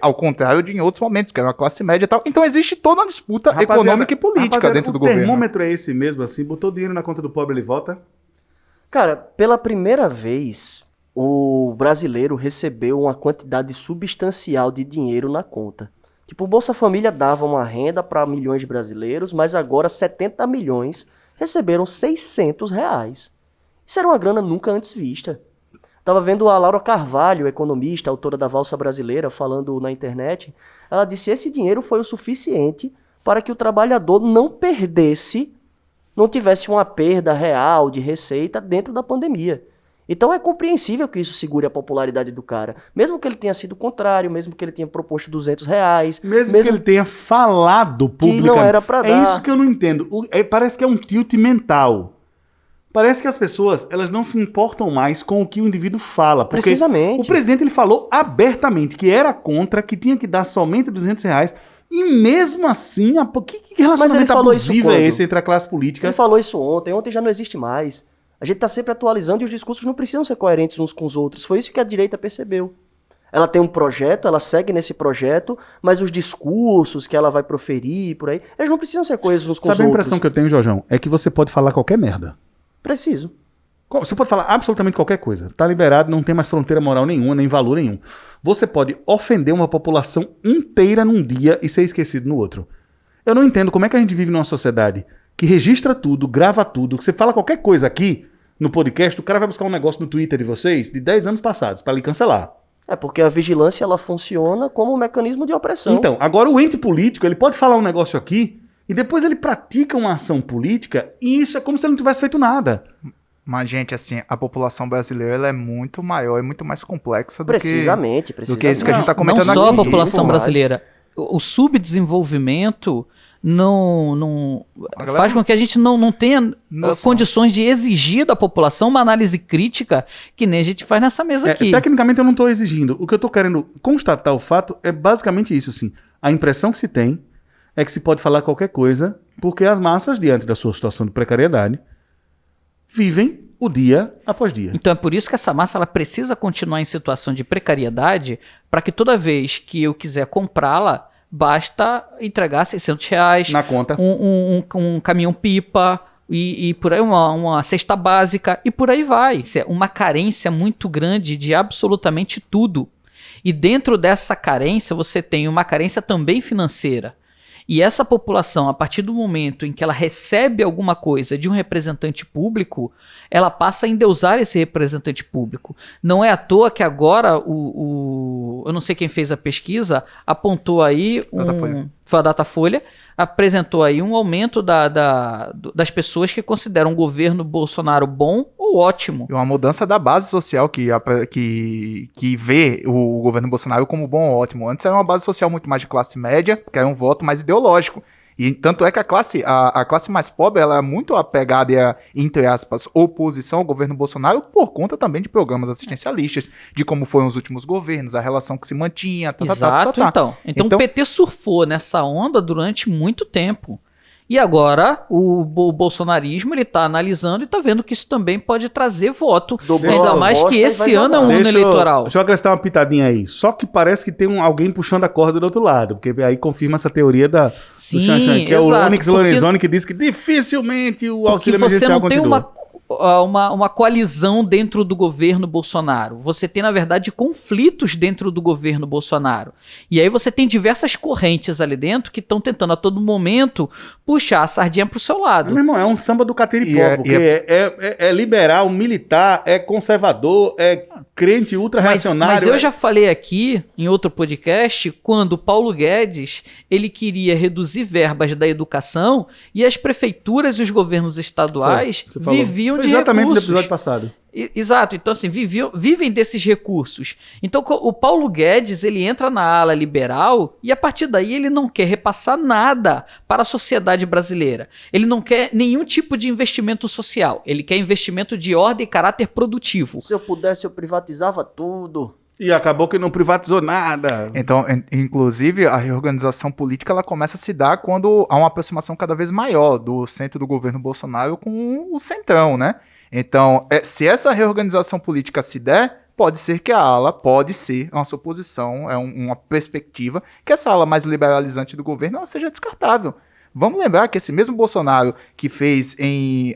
ao contrário de em outros momentos, que era uma classe média e tal. Então existe toda uma disputa econômica e política dentro do governo. O termômetro é esse mesmo, assim, botou dinheiro na conta do pobre, ele vota? Cara, pela primeira vez, o brasileiro recebeu uma quantidade substancial de dinheiro na conta. Tipo, o Bolsa Família dava uma renda para milhões de brasileiros, mas agora 70 milhões receberam R$ 600. Isso era uma grana nunca antes vista. Tava vendo a Laura Carvalho, economista, autora da Valsa Brasileira, falando na internet. Ela disse que esse dinheiro foi o suficiente para que o trabalhador não tivesse uma perda real de receita dentro da pandemia. Então é compreensível que isso segure a popularidade do cara. Mesmo que ele tenha sido contrário, mesmo que ele tenha proposto R$ 200. Mesmo que ele tenha falado publicamente. não era pra dar. É isso que eu não entendo. Parece que é um tilt mental. Parece que as pessoas, elas não se importam mais com o que o indivíduo fala. Porque Precisamente. o presidente, ele falou abertamente que era contra, que tinha que dar somente R$ 200. E mesmo assim, que relacionamento abusivo é esse entre a classe política? Ele falou isso ontem já não existe mais. A gente está sempre atualizando e os discursos não precisam ser coerentes uns com os outros. Foi isso que a direita percebeu. Ela tem um projeto, ela segue nesse projeto, mas os discursos que ela vai proferir por aí, eles não precisam ser coesos uns com os outros. Sabe a impressão que eu tenho, Jorjão? É que você pode falar qualquer merda. Preciso. Você pode falar absolutamente qualquer coisa. Tá liberado, não tem mais fronteira moral nenhuma, nem valor nenhum. Você pode ofender uma população inteira num dia e ser esquecido no outro. Eu não entendo como é que a gente vive numa sociedade que registra tudo, grava tudo, que você fala qualquer coisa aqui no podcast, o cara vai buscar um negócio no Twitter de vocês de 10 anos passados para lhe cancelar. É porque a vigilância ela funciona como um mecanismo de opressão. Então, agora o ente político, ele pode falar um negócio aqui e depois ele pratica uma ação política e isso é como se ele não tivesse feito nada. Mas, gente, assim, a população brasileira ela é muito maior e muito mais complexa do que isso que a gente está comentando aqui. Não só a população brasileira. O subdesenvolvimento não faz com que a gente não tenha condições de exigir da população uma análise crítica que nem a gente faz nessa mesa aqui. Tecnicamente eu não estou exigindo. O que eu estou querendo constatar o fato é basicamente isso, assim. A impressão que se tem é que se pode falar qualquer coisa porque as massas, diante da sua situação de precariedade, vivem o dia após dia. Então é por isso que essa massa ela precisa continuar em situação de precariedade para que toda vez que eu quiser comprá-la, basta entregar R$ 600 na conta, um caminhão-pipa e por aí uma cesta básica e por aí vai. Isso é uma carência muito grande de absolutamente tudo. E dentro dessa carência você tem uma carência também financeira. E essa população, a partir do momento em que ela recebe alguma coisa de um representante público, ela passa a endeusar esse representante público. Não é à toa que agora eu não sei quem fez a pesquisa, apontou aí foi a Datafolha, apresentou aí um aumento das pessoas que consideram o governo Bolsonaro bom ou ótimo. E uma mudança da base social que vê o governo Bolsonaro como bom ou ótimo. Antes era uma base social muito mais de classe média, que era um voto mais ideológico. E tanto é que a classe mais pobre ela é muito apegada entre aspas, oposição ao governo Bolsonaro por conta também de programas assistencialistas, de como foram os últimos governos, a relação que se mantinha. Exato, Então o PT surfou nessa onda durante muito tempo. E agora o bolsonarismo ele tá analisando e tá vendo que isso também pode trazer voto. Ainda mais que esse ano é um ano eleitoral. Deixa eu acrescentar uma pitadinha aí. Só que parece que tem alguém puxando a corda do outro lado. Porque aí confirma essa teoria do Xanxan, que é o Onyx Lorenzoni que diz que dificilmente o auxílio emergencial continua. uma coalizão dentro do governo Bolsonaro. Você tem, na verdade, conflitos dentro do governo Bolsonaro. E aí você tem diversas correntes ali dentro que estão tentando a todo momento puxar a sardinha pro seu lado. Meu irmão, é um samba do catiripó, E porque é liberal, militar, é conservador, é crente ultra-reacionário. Mas eu já falei aqui, em outro podcast, quando o Paulo Guedes, ele queria reduzir verbas da educação e as prefeituras e os governos estaduais Você falou. viviam Foi de exatamente no recursos. episódio passado. Exato, então assim, vivem desses recursos. Então o Paulo Guedes, ele entra na ala liberal e a partir daí ele não quer repassar nada para a sociedade brasileira. Ele não quer nenhum tipo de investimento social, ele quer investimento de ordem e caráter produtivo. Se eu pudesse, eu privatizava tudo. E acabou que não privatizou nada. Então, inclusive, a reorganização política ela começa a se dar quando há uma aproximação cada vez maior do centro do governo Bolsonaro com o centrão, né? Então, se essa reorganização política se der, pode ser que a ala, pode ser uma suposição, uma perspectiva, que essa ala mais liberalizante do governo ela seja descartável. Vamos lembrar que esse mesmo Bolsonaro que fez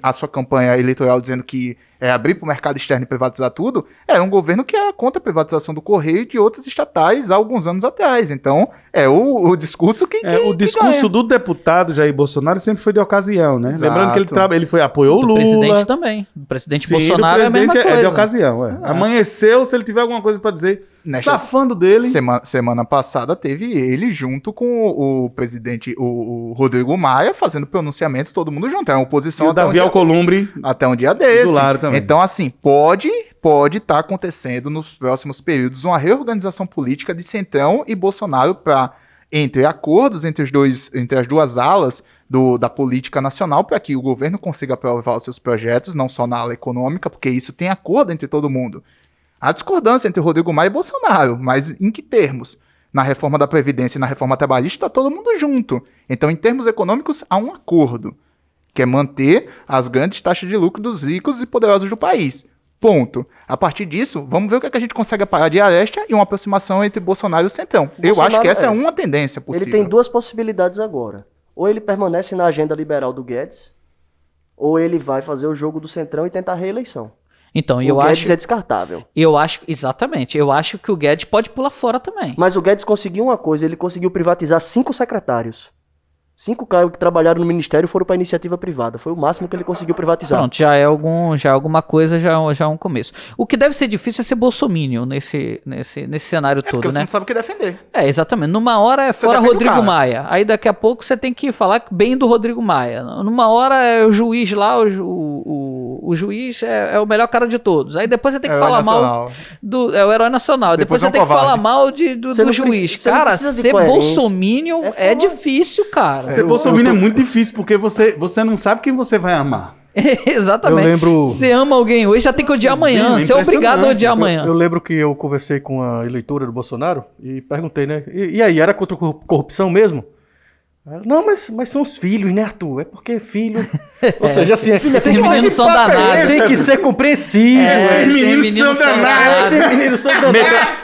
a sua campanha eleitoral dizendo que abrir para o mercado externo e privatizar tudo, era um governo que era contra a privatização do Correio e de outras estatais há alguns anos atrás. Então, é o discurso que O discurso ganha. do deputado Jair Bolsonaro sempre foi de ocasião, né? Exato. Lembrando que ele apoiou o Do Lula. presidente também. Do presidente Sim, Bolsonaro do é a mesma presidente coisa. é de ocasião, é. Amanheceu, se ele tiver alguma coisa pra dizer, safando dele. Semana passada teve ele junto com o presidente, o Rodrigo Maia, fazendo pronunciamento, todo mundo junto. É uma E oposição o Davi Alcolumbre até um dia desse. do lado também. Então, assim, pode estar acontecendo nos próximos períodos uma reorganização política de Centrão e Bolsonaro entre acordos entre as duas alas da política nacional para que o governo consiga aprovar os seus projetos, não só na ala econômica, porque isso tem acordo entre todo mundo. Há discordância entre Rodrigo Maia e Bolsonaro, mas em que termos? Na reforma da Previdência e na reforma trabalhista está todo mundo junto. Então, em termos econômicos, há um acordo, que é manter as grandes taxas de lucro dos ricos e poderosos do país. Ponto. A partir disso, vamos ver o que a gente consegue parar de aresta e uma aproximação entre Bolsonaro e o Centrão. Eu acho que essa é uma tendência possível. Ele tem duas possibilidades agora. Ou ele permanece na agenda liberal do Guedes, ou ele vai fazer o jogo do Centrão e tentar a reeleição. Então, O Guedes é descartável. Exatamente, eu acho que o Guedes pode pular fora também. Mas o Guedes conseguiu uma coisa, ele conseguiu privatizar 5 secretários. 5 caras que trabalharam no ministério foram para iniciativa privada. Foi o máximo que ele conseguiu privatizar. Pronto, já é alguma coisa, já é um começo. O que deve ser difícil é ser bolsominion nesse cenário todo, Porque você né? não sabe o que defender. Exatamente. Numa hora é Você fora defende o Rodrigo cara. Maia. Aí daqui a pouco você tem que falar bem do Rodrigo Maia. Numa hora é o juiz lá, o juiz é o melhor cara de todos. Aí depois você tem que falar mal do... É o herói nacional. Depois você é um tem que covarde. falar mal Você do não juiz. precisa- você não Cara, precisa de ser coerência. bolsominion É é foda. difícil, cara. Ser bolsominion é muito difícil, porque você não sabe quem você vai amar. Exatamente. Eu lembro- Você ama alguém hoje, já tem que odiar amanhã. É Você é obrigado a odiar impressionante. amanhã. Eu lembro que eu conversei com a eleitora do Bolsonaro e perguntei, né? E aí, era contra a corrupção mesmo? Ela, não, mas são os filhos, né, Arthur? É porque filho... Ou seja, assim... Esses tem que- meninos são danados. Tem que ser compreensível. Esses meninos são danados. Esses meninos são danados.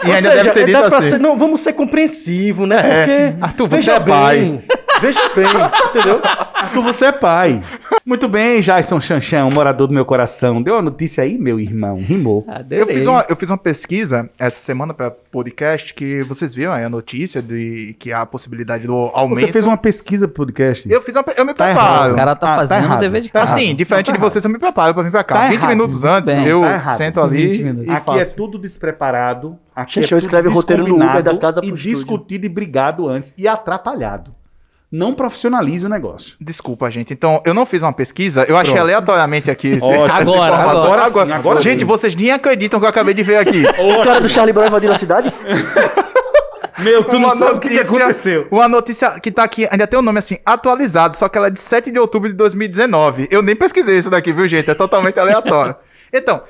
E ainda deve ter dito dá pra assim. ser, não, vamos ser compreensivos, né? Porque... Arthur, você veja é pai. bem, veja bem, entendeu? Arthur, você é pai. Muito bem, Jason Chanchão, morador do meu coração. Deu uma notícia aí, meu irmão? Rimou. Adorei. Eu fiz uma pesquisa essa semana para podcast que vocês viram aí a notícia de que há a possibilidade do aumento. Você fez uma pesquisa pro podcast. Eu me Tá preparo. errado. O cara tá Ah, tá fazendo o errado. dever de Tá casa. assim, diferente Não, tá de vocês, eu me preparo pra vir pra cá. Tá 20 errado. minutos antes, Bem, eu tá errado. sento ali 20 minutos. e Aqui faço. é tudo despreparado. Aqui Xexão é tudo escreve roteiro no Uber da descombinado casa pro e estúdio. discutido e brigado antes e atrapalhado. Não profissionalize o negócio. Desculpa, gente. Então, eu não fiz uma pesquisa, eu achei Pronto. aleatoriamente aqui Ótimo. essa Agora, informação. agora sim, agora Gente, sim. vocês nem acreditam que eu acabei de ver aqui. Os caras do Charlie Brown invadiram a cidade? Meu, tu não Uma sabe o que aconteceu. Uma notícia que tá aqui, ainda tem o nome assim, atualizado, só que ela é de 7 de outubro de 2019. Eu nem pesquisei isso daqui, viu, gente? É totalmente aleatório. Então,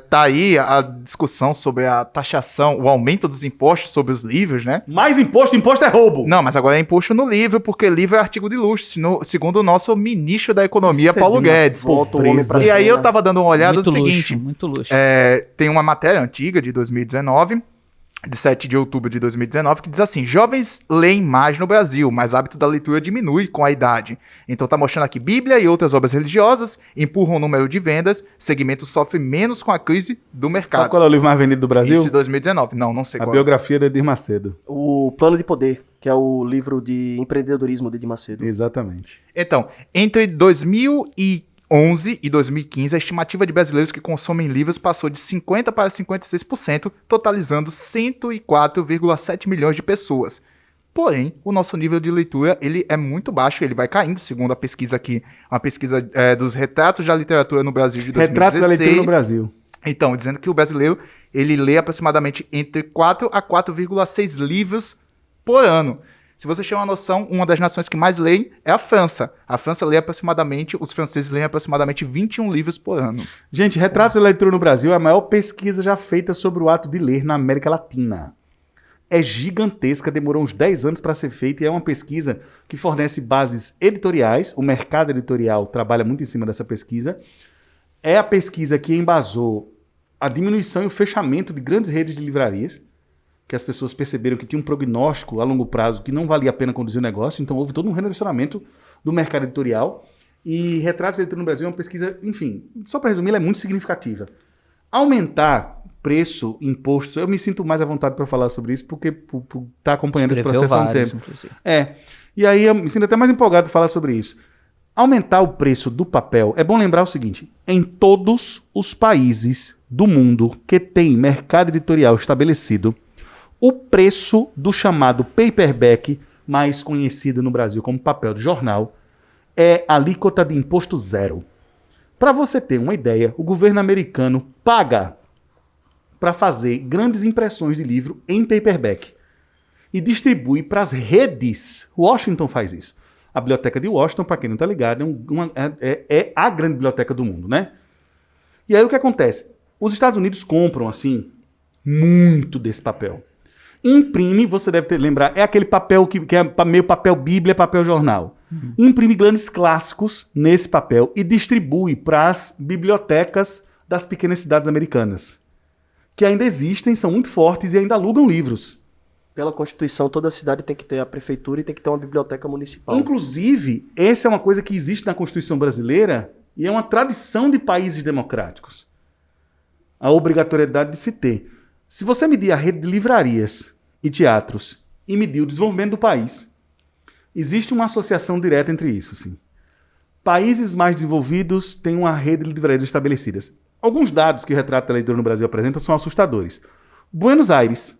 tá aí a discussão sobre a taxação, o aumento dos impostos sobre os livros, né? Mais imposto é roubo. Não, mas agora é imposto no livro, porque livro é artigo de luxo, segundo o nosso ministro da Economia, Isso é Paulo de uma Guedes. Volta o homem pra E aí eu cena. tava dando uma olhada Muito do luxo, seguinte, muito luxo. tem uma matéria antiga de 2019 de 7 de outubro de 2019, que diz assim: jovens leem mais no Brasil, mas o hábito da leitura diminui com a idade. Então tá mostrando aqui Bíblia e outras obras religiosas empurram o número de vendas, segmento sofre menos com a crise do mercado. Sabe qual é o livro mais vendido do Brasil? Isso em 2019. Não sei A qual. biografia de Edir Macedo. O Plano de Poder, que é o livro de empreendedorismo de Edir Macedo. Exatamente. Então, entre 2011 e 2015, a estimativa de brasileiros que consomem livros passou de 50% para 56%, totalizando 104,7 milhões de pessoas. Porém, o nosso nível de leitura ele é muito baixo, ele vai caindo, segundo a pesquisa aqui, uma pesquisa dos retratos da literatura no Brasil de 2016. Retratos da leitura no Brasil. Então, dizendo que o brasileiro ele lê aproximadamente entre 4 a 4,6 livros por ano. Se você tiver uma noção, uma das nações que mais leem é a França. A França lê aproximadamente, os franceses leem aproximadamente 21 livros por ano. Gente, Retratos da Leitura no Brasil é a maior pesquisa já feita sobre o ato de ler na América Latina. É gigantesca, demorou uns 10 anos para ser feita e é uma pesquisa que fornece bases editoriais. O mercado editorial trabalha muito em cima dessa pesquisa. É a pesquisa que embasou a diminuição e o fechamento de grandes redes de livrarias, que as pessoas perceberam que tinha um prognóstico a longo prazo que não valia a pena conduzir o negócio, então houve todo um redirecionamento do mercado editorial. E Retratos da Leitura no Brasil é uma pesquisa, enfim, só para resumir, ela é muito significativa. Aumentar preço, imposto, eu me sinto mais à vontade para falar sobre isso, porque por estar acompanhando esse processo há um tempo. Inclusive. E aí eu me sinto até mais empolgado para falar sobre isso. Aumentar o preço do papel, é bom lembrar o seguinte, em todos os países do mundo que tem mercado editorial estabelecido, o preço do chamado paperback, mais conhecido no Brasil como papel de jornal, é alíquota de imposto zero. Para você ter uma ideia, o governo americano paga para fazer grandes impressões de livro em paperback e distribui para as redes. Washington faz isso. A biblioteca de Washington, para quem não está ligado, é a grande biblioteca do mundo, né? E aí o que acontece? Os Estados Unidos compram, assim, muito desse papel. Imprime, você deve lembrar, é aquele papel que é meio papel bíblia, papel jornal. Imprime grandes clássicos nesse papel e distribui para as bibliotecas das pequenas cidades americanas, que ainda existem, são muito fortes e ainda alugam livros. Pela Constituição, toda cidade tem que ter a prefeitura e tem que ter uma biblioteca municipal. Inclusive, essa é uma coisa que existe na Constituição brasileira e é uma tradição de países democráticos. A obrigatoriedade de se ter. Se você medir a rede de livrarias e teatros e medir o desenvolvimento do país, existe uma associação direta entre isso, sim. Países mais desenvolvidos têm uma rede de livrarias estabelecidas. Alguns dados que o Retrato da Leitura no Brasil apresenta são assustadores. Buenos Aires.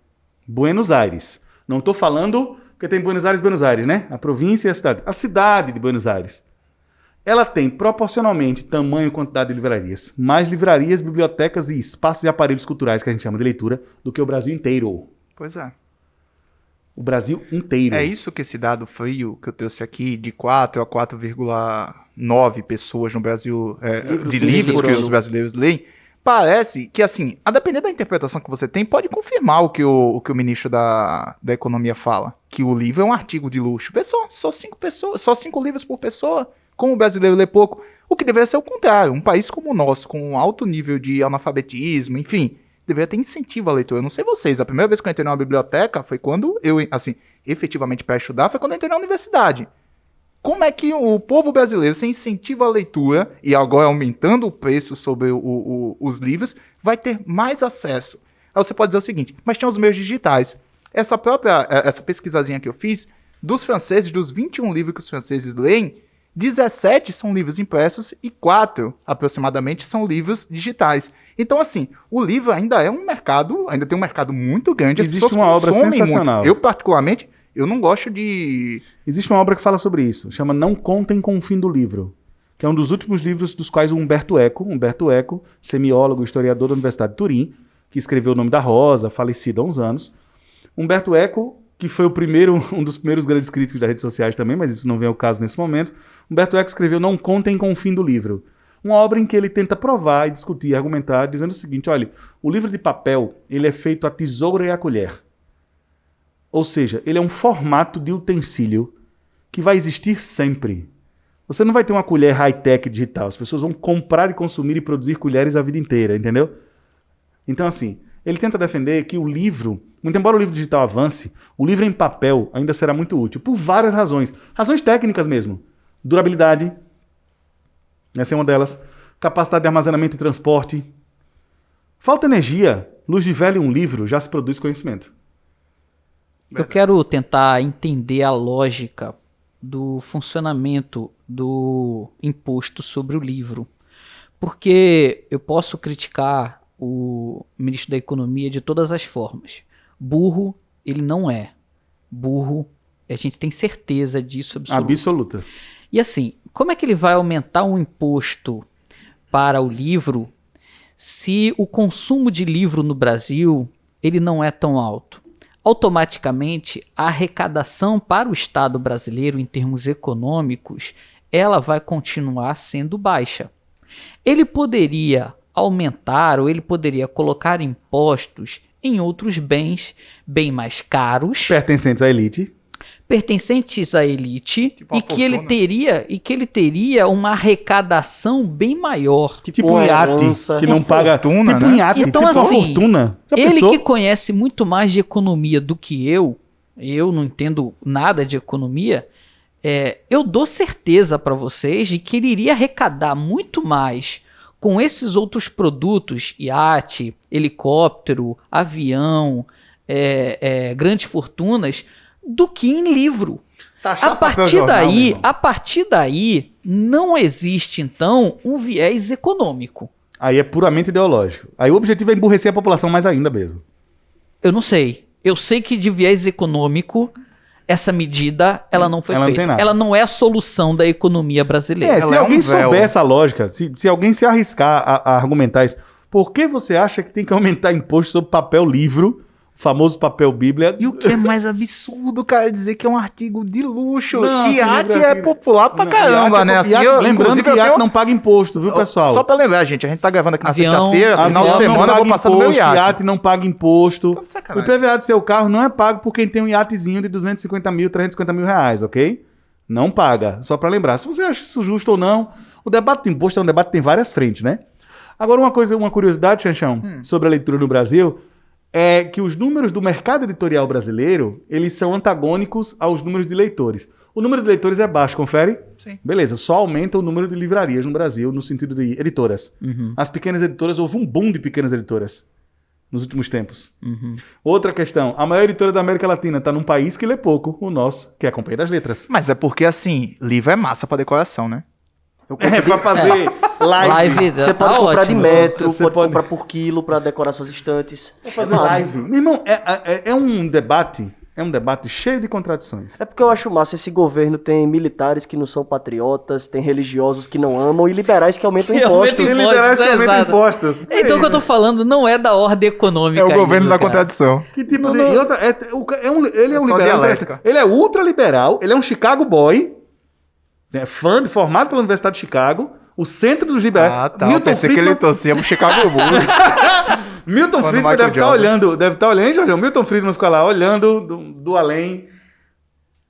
Não estou falando que tem Buenos Aires, né? A província e a cidade. A cidade de Buenos Aires. Ela tem, proporcionalmente, tamanho e quantidade de livrarias, mais livrarias, bibliotecas e espaços e aparelhos culturais, que a gente chama de leitura, do que o Brasil inteiro. Pois é. O Brasil inteiro. É isso que esse dado frio que eu trouxe aqui, de 4 a 4,9 pessoas no Brasil, de livros que os brasileiros leem, parece que, assim, a depender da interpretação que você tem, pode confirmar o que o ministro da Economia fala, que o livro é um artigo de luxo. Vê só 5 pessoas, só 5 livros por pessoa. Como o brasileiro lê pouco, o que deveria ser o contrário. Um país como o nosso, com um alto nível de analfabetismo, enfim, deveria ter incentivo à leitura. Eu não sei vocês, a primeira vez que eu entrei numa biblioteca foi quando eu, assim, efetivamente para estudar, foi quando eu entrei na universidade. Como é que o povo brasileiro, sem incentivo à leitura, e agora aumentando o preço sobre os livros, vai ter mais acesso? Aí você pode dizer o seguinte, mas tem os meios digitais. Essa pesquisazinha que eu fiz, dos franceses, dos 21 livros que os franceses leem, 17 são livros impressos e 4, aproximadamente, são livros digitais. Então, assim, o livro ainda é um mercado, ainda tem um mercado muito grande. Existe uma obra sensacional. Muito. Eu, particularmente, eu não gosto de... Existe uma obra que fala sobre isso, chama Não Contem com o Fim do Livro, que é um dos últimos livros dos quais o Humberto Eco, semiólogo, historiador da Universidade de Turim, que escreveu O Nome da Rosa, falecido há uns anos. Humberto Eco, que foi um dos primeiros grandes críticos das redes sociais também, mas isso não vem ao caso nesse momento. Humberto Eco escreveu Não Contem com o Fim do Livro. Uma obra em que ele tenta provar e discutir, argumentar, dizendo o seguinte, olha, o livro de papel, ele é feito a tesoura e a colher. Ou seja, ele é um formato de utensílio que vai existir sempre. Você não vai ter uma colher high-tech digital, as pessoas vão comprar e consumir e produzir colheres a vida inteira, entendeu? Então, assim, ele tenta defender que o livro muito embora o livro digital avance, o livro em papel ainda será muito útil, por várias razões. Razões técnicas mesmo. Durabilidade, essa é uma delas. Capacidade de armazenamento e transporte. Falta energia. Luz de vela e um livro já se produz conhecimento. Eu quero tentar entender a lógica do funcionamento do imposto sobre o livro. Porque eu posso criticar o ministro da Economia de todas as formas. Burro, ele não é. Burro, a gente tem certeza disso Absoluta. E assim, como é que ele vai aumentar um imposto para o livro se o consumo de livro no Brasil ele não é tão alto? Automaticamente, a arrecadação para o Estado brasileiro em termos econômicos, ela vai continuar sendo baixa. Ele poderia aumentar ou ele poderia colocar impostos em outros bens bem mais caros, Pertencentes à elite. Tipo uma e que ele teria uma arrecadação bem maior. Tipo um uma iate herança. que não paga. fortuna, Tipo né? um iate, Então, tipo uma assim, fortuna. Já Ele pensou? que conhece muito mais de economia do que eu não entendo nada de economia, eu dou certeza para vocês de que ele iria arrecadar muito mais com esses outros produtos, iate, helicóptero, avião, grandes fortunas, do que em livro. Taxar A papel partir jornal, meu daí, irmão. não existe então um viés econômico. Aí é puramente ideológico. Aí o objetivo é emburrecer a população mais ainda mesmo. Eu não sei. Eu sei que de viés econômico, essa medida, ela não foi Ela não feita. tem nada. Ela não é a solução da economia brasileira. Se Ela é alguém um véu. souber essa lógica, se alguém se arriscar a argumentar isso, por que você acha que tem que aumentar imposto sobre papel livro, o famoso papel bíblia? E o que é mais absurdo, cara, dizer que é um artigo de luxo. Não, Iate que é popular pra caramba, né? Assim, lembrando inclusive, que eu iate tenho- não paga imposto, viu, pessoal? Só pra lembrar, gente, a gente tá gravando aqui na Avião, sexta-feira, final de Avião não semana eu paga vou passar no meu imposto, iate. não paga imposto. Tá de O sacanagem. IPVA do seu carro não é pago por quem tem um iatezinho de 250 mil, 350 mil reais, ok? Não paga. Só pra lembrar. Se você acha isso justo ou não, o debate do imposto é um debate que tem várias frentes, né? Agora, uma curiosidade, Chanchão, sobre a leitura no Brasil, é que os números do mercado editorial brasileiro, eles são antagônicos aos números de leitores. O número de leitores é baixo, confere? Sim. Beleza, só aumenta o número de livrarias no Brasil, no sentido de editoras. As pequenas editoras, houve um boom de pequenas editoras nos últimos tempos. Outra questão, a maior editora da América Latina está num país que lê pouco, o nosso, que é a Companhia das Letras. Mas é porque, assim, livro é massa pra decoração, né? Pra fazer live. Você pode Tá comprar de ótimo. metro, Você pode pode- comprar por quilo pra decorar suas estantes. Pra fazer massa. live. Meu irmão, é um debate cheio de contradições. É porque eu acho massa, esse governo tem militares que não são patriotas, tem religiosos que não amam e liberais que aumentam Que impostos. aumentam Tem liberais que aumentam exato. impostos. Então o que eu tô falando não é da ordem econômica. É o governo isso, da cara. contradição. Que tipo Não, de. não. e outra, ele é um só liberal. dialética. interessante. Ele é ultraliberal, ele é um Chicago boy, formado pela Universidade de Chicago, o centro dos liberais. Ah, tá. Eu pensei que ele torcia pro Chicago Bulls. Milton Quando Friedman Michael deve estar Jordan. olhando, hein, Jorge? O Milton Friedman fica lá olhando do além.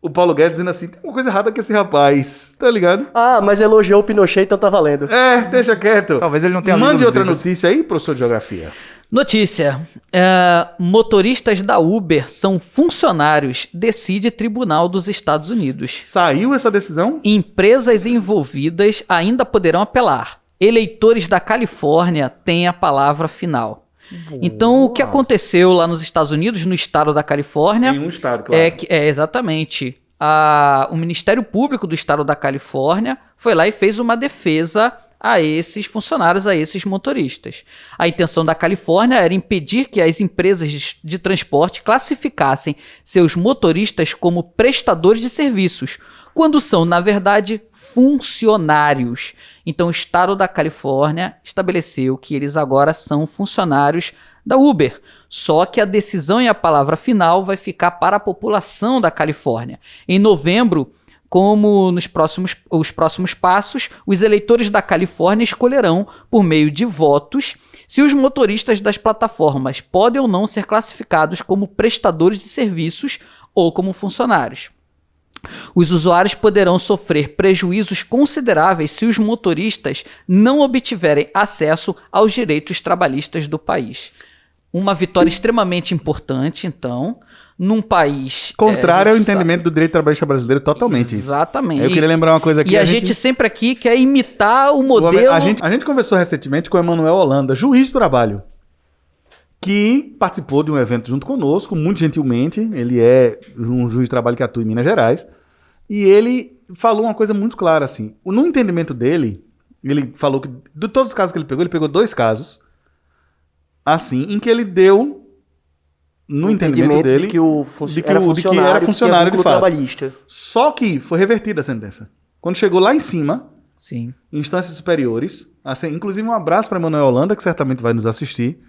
O Paulo Guedes dizendo assim: tem uma coisa errada com esse rapaz, tá ligado? Ah, mas elogiou o Pinochet, então tá valendo. Deixa quieto. Talvez ele não tenha lido Mande os outra livros. notícia aí, professor de geografia. Notícia. Motoristas da Uber são funcionários, decide Tribunal dos Estados Unidos. Saiu essa decisão? Empresas envolvidas ainda poderão apelar. Eleitores da Califórnia têm a palavra final. Então, o que aconteceu lá nos Estados Unidos, no estado da Califórnia, Em um estado, claro. exatamente. O Ministério Público do estado da Califórnia foi lá e fez uma defesa a esses funcionários, a esses motoristas. A intenção da Califórnia era impedir que as empresas de transporte classificassem seus motoristas como prestadores de serviços, quando são, na verdade, funcionários. Então, o estado da Califórnia estabeleceu que eles agora são funcionários da Uber. Só que a decisão e a palavra final vai ficar para a população da Califórnia. Em novembro, como os próximos passos, os eleitores da Califórnia escolherão, por meio de votos, se os motoristas das plataformas podem ou não ser classificados como prestadores de serviços ou como funcionários. Os usuários poderão sofrer prejuízos consideráveis se os motoristas não obtiverem acesso aos direitos trabalhistas do país. Uma vitória extremamente importante, então, num país... Contrário a ao gente entendimento do direito trabalhista brasileiro, totalmente isso. Exatamente. Eu queria lembrar uma coisa aqui. E a gente sempre aqui quer imitar o modelo... A gente conversou recentemente com o Emanuel Holanda, juiz do trabalho, que participou de um evento junto conosco, muito gentilmente. Ele é um juiz de trabalho que atua em Minas Gerais. E ele falou uma coisa muito clara, assim. No entendimento dele, ele falou que de todos os casos que ele pegou 2 casos, assim, em que ele deu, no entendimento dele, de que era funcionário de fato. Trabalhista. Só que foi revertida a sentença. Quando chegou lá em cima, Sim. em instâncias superiores, assim, inclusive um abraço para Emanuel Holanda, que certamente vai nos assistir.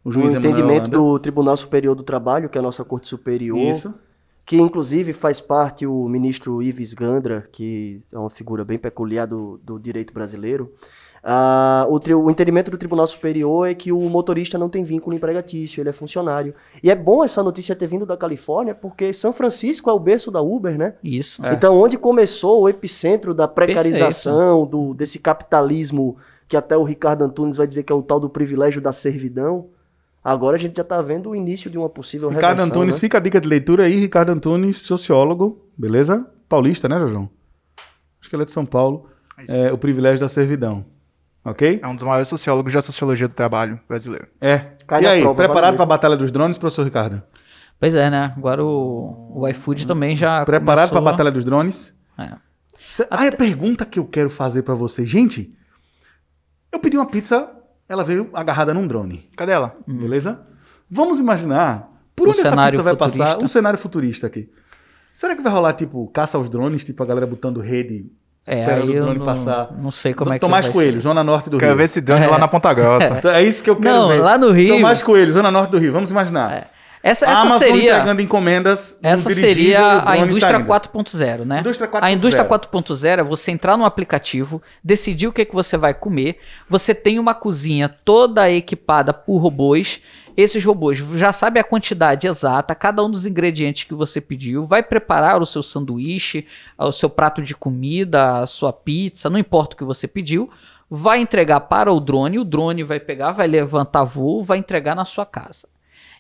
O O juiz Emanuel entendimento Holanda. do Tribunal Superior do Trabalho, que é a nossa Corte Superior, Isso. que inclusive faz parte o ministro Ives Gandra, que é uma figura bem peculiar do direito brasileiro. O entendimento do Tribunal Superior é que o motorista não tem vínculo empregatício, ele é funcionário. E é bom essa notícia ter vindo da Califórnia, porque São Francisco é o berço da Uber, né? Isso. É. Então, onde começou o epicentro da precarização, desse capitalismo, que até o Ricardo Antunes vai dizer que é o tal do privilégio da servidão, agora a gente já está vendo o início de uma possível Ricardo reversão, Antunes, né? fica a dica de leitura aí. Ricardo Antunes, sociólogo, beleza? Paulista, né, João? Acho que ele é de São Paulo. É, o privilégio da servidão. Ok? É um dos maiores sociólogos da sociologia do trabalho brasileiro. É. Cai E na aí, prova, preparado valeu. para a Batalha dos Drones, professor Ricardo? Pois é, né? Agora o iFood também já Preparado para a começou... Batalha dos Drones? É. A pergunta que eu quero fazer para você. Gente, eu pedi uma pizza, ela veio agarrada num drone. Cadê ela? Beleza? Vamos imaginar por Um onde essa cenário pizza vai futurista. passar. Um cenário futurista aqui. Será que vai rolar, tipo, caça aos drones, tipo a galera botando rede, esperando aí o eu drone passar? não sei como é que Tomás vai Coelho, ser. Zona Norte do Quero Rio. ver esse drone lá na Ponta Grossa. Então, é isso que eu quero Não, ver. lá no Rio- Tomás Coelho, Zona Norte do Rio. Vamos imaginar. É. Essa Amazon seria... entregando encomendas no Essa dirigível, seria o a drone indústria saindo. 4.0, né? Indústria 4.0. A indústria 4.0 é você entrar no aplicativo, decidir o que, que você vai comer, você tem uma cozinha toda equipada por robôs, esses robôs já sabem a quantidade exata, cada um dos ingredientes que você pediu, vai preparar o seu sanduíche, o seu prato de comida, a sua pizza, não importa o que você pediu, vai entregar para o drone vai pegar, vai levantar voo, vai entregar na sua casa.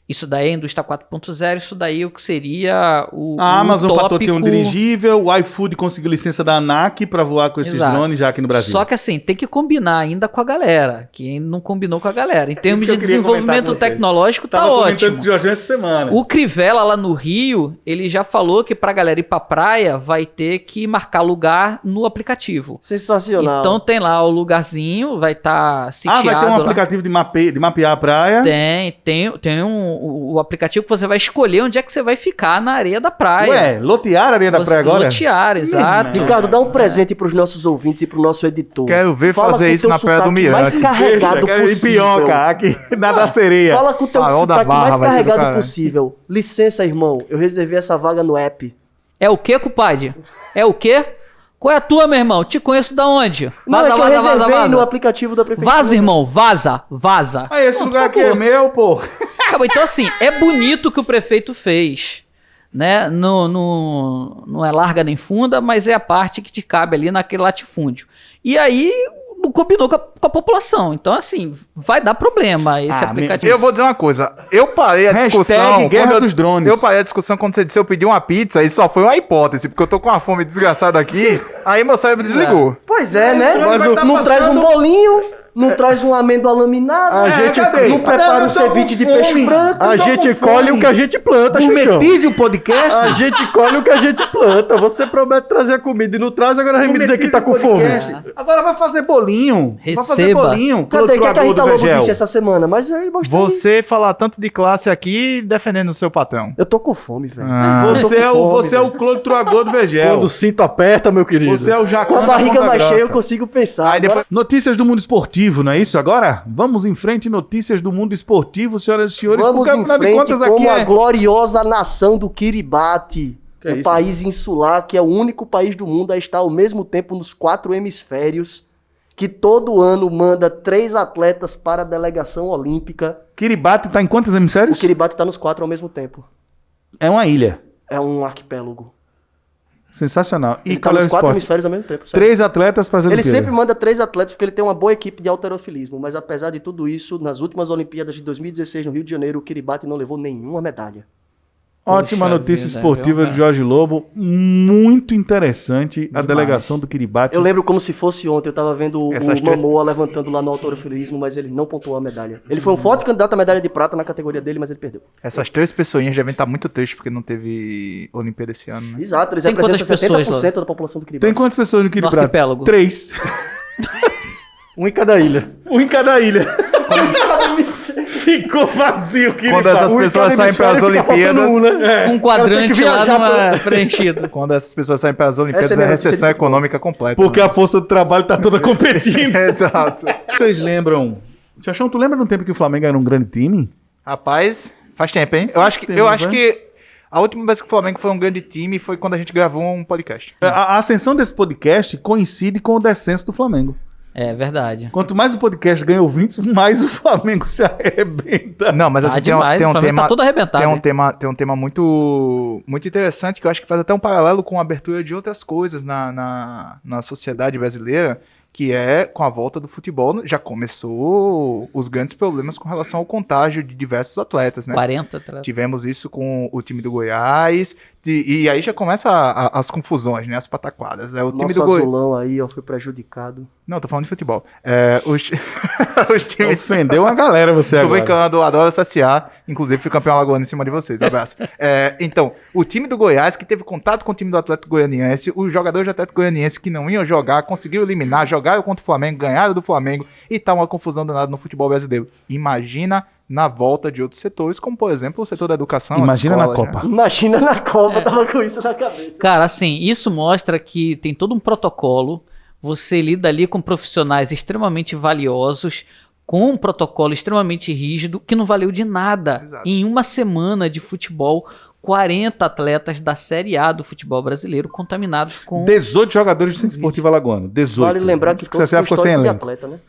Isso daí é a indústria 4.0, isso daí é o que seria o A Amazon para ter um tópico... dirigível, o iFood conseguiu licença da ANAC para voar com esses Exato. drones já aqui no Brasil. Só que assim, tem que combinar ainda com a galera, que ainda não combinou com a galera. Em termos que eu de queria comentar desenvolvimento com você. tecnológico, tá Tava comentando ótimo. isso de Jorginho essa semana. O Crivella lá no Rio, ele já falou que pra galera ir pra praia, vai ter que marcar lugar no aplicativo. Sensacional. Então tem lá o lugarzinho, vai estar sitiado vai ter um lá. aplicativo de mapear a praia. Tem o aplicativo que você vai escolher onde é que você vai ficar na areia da praia. Ué, lotear a areia da Você- praia agora? Lotear, exato. irmão. Ricardo, dá um presente pros nossos ouvintes e pro nosso editor. Quero ver Fala fazer com isso teu na Praia do sotaque mais Mirante. carregado Deixa, possível. Pionca, aqui da sereia. Fala com o teu Farol da sotaque Barra mais vai ser do carregado caralho. possível. Licença, irmão. Eu reservei essa vaga no app. É o quê, compadre? É o quê? Qual é a tua, meu irmão? Te conheço da onde? Não, é que eu reservei no aplicativo da prefeitura. Vaza, irmão, vaza. Ah, esse lugar aqui é acabou. meu, pô. Acabou. Então, assim, é bonito o que o prefeito fez. Né? Não é larga nem funda, mas é a parte que te cabe ali naquele latifúndio. E aí, não combinou com a população. Então, assim, vai dar problema esse aplicativo. Eu vou dizer uma coisa. Eu parei a discussão. Hashtag Guerra quando dos Drones. Eu parei a discussão quando você disse eu pedi uma pizza e só foi uma hipótese, porque eu tô com uma fome desgraçada aqui. Aí meu cérebro desligou. Pois é, né? Mas vai tá não traz um passando- bolinho, não traz uma amêndoa laminada, A gente- não prepara um ceviche de peixe branco. A gente colhe o que a gente planta, Xuxão. Monetize o podcast. A gente colhe o que a gente planta. Você promete trazer a comida e não traz, agora vai me dizer que tá com fome. Agora vai fazer bolinho. Vai fazer Receba. bolinho. Cadê? O que a Clotruador Rita do Lobo Vegel. disse essa semana? Mas aí mostrei. Você falar tanto de classe aqui defendendo o seu patrão. Eu tô com fome, velho. Ah. Eu tô Você é, com fome, você é o velho. clotruador do Vegel. Quando o cinto aperta, meu querido. Você é o Jacan Com a da barriga Ponta mais cheia eu Grossa. consigo pensar. Aí depois- Notícias do mundo esportivo, não é isso agora? Vamos em frente, notícias do mundo esportivo, senhoras e senhores, Vamos porque em afinal de frente contas como aqui a é... gloriosa nação do Kiribati. Que é Um isso? país insular que é o único país do mundo a estar ao mesmo tempo nos 4 hemisférios, que todo ano manda 3 atletas para a delegação olímpica. Kiribati tá em quantos O hemisférios? Kiribati está nos 4 ao mesmo tempo. É uma ilha. É um arquipélago. Sensacional. E Ele tá qual é o nos 4 esporte? hemisférios ao mesmo tempo. sabe? 3 atletas para as Ele Olimpíadas. sempre manda 3 atletas porque ele tem uma boa equipe de halterofilismo, mas apesar de tudo isso, nas últimas Olimpíadas de 2016 no Rio de Janeiro, o Kiribati não levou nenhuma medalha. Ótima Poxa notícia vida, esportiva viu, do Jorge Lobo. Muito interessante a Demais. delegação do Kiribati. Eu lembro como se fosse ontem, eu tava vendo Essas o três- Mamoa levantando lá no halterofilismo, mas ele não pontuou a medalha. Ele foi um forte candidato à medalha de prata na categoria dele, mas ele perdeu. Essas 3 pessoinhas devem estar muito tristes porque não teve Olimpíada esse ano, né? Exato, eles Tem representam quantas pessoas 70% da população do Kiribati. Tem quantas pessoas no Kiribati? arquipélago. 3. Um em cada ilha. Um em cada ilha. Ficou vazio o Kiribati. Quando essas Um em pessoas cada saem para as hemisfério, fica faltando Olimpíadas... né? Um quadrante lá viajar numa preenchido. Quando essas pessoas saem para as Olimpíadas, Essa é é minha recessão notícia de futebol. econômica completa. Porque né? a força do trabalho tá toda competindo. Exato. Vocês lembram? Chachão, tu lembra de um tempo que o Flamengo era um grande time? Rapaz, faz tempo, hein? Eu acho que a última vez que o Flamengo foi um grande time foi quando a gente gravou um podcast. A ascensão desse podcast coincide com o descenso do Flamengo. É verdade. Quanto mais o podcast ganha ouvintes, mais o Flamengo se arrebenta. Não, mas assim, Demais, tem o um Flamengo tema... tá todo arrebentado. Tem um tema muito, muito interessante que eu acho que faz até um paralelo com a abertura de outras coisas na sociedade brasileira, que é com a volta do futebol, já começou os grandes problemas com relação ao contágio de diversos atletas, né? 40 atletas. Tivemos isso com o time do Goiás, e aí já começa as confusões, né? As pataquadas. É o time Nosso do Goiás. azulão aí, ó, foi prejudicado. Não, tô falando de futebol. Os times. Ofendeu uma galera você Tô agora. brincando, adoro SSA. Inclusive, fui campeão alagoano em cima de vocês. Abraço. Então, o time do Goiás, que teve contato com o time do Atlético Goianiense, os jogadores do Atlético Goianiense que não iam jogar, conseguiram eliminar, jogaram contra o Flamengo, ganharam do Flamengo e tá uma confusão danada no futebol brasileiro. Imagina na volta de outros setores, como, por exemplo, o setor da educação. as Imagina na escolas, Copa. né? Imagina na Copa, tava com isso na cabeça. Cara, assim, isso mostra que tem todo um protocolo. Você lida ali com profissionais extremamente valiosos, com um protocolo extremamente rígido, que não valeu de nada. Exato. Em uma semana de futebol, 40 atletas da Série A do futebol brasileiro contaminados com... 18 jogadores do Centro Esportivo Alagoano. 18. Vale lembrar que todos você com ficou sem histórico de elenco. atleta, né?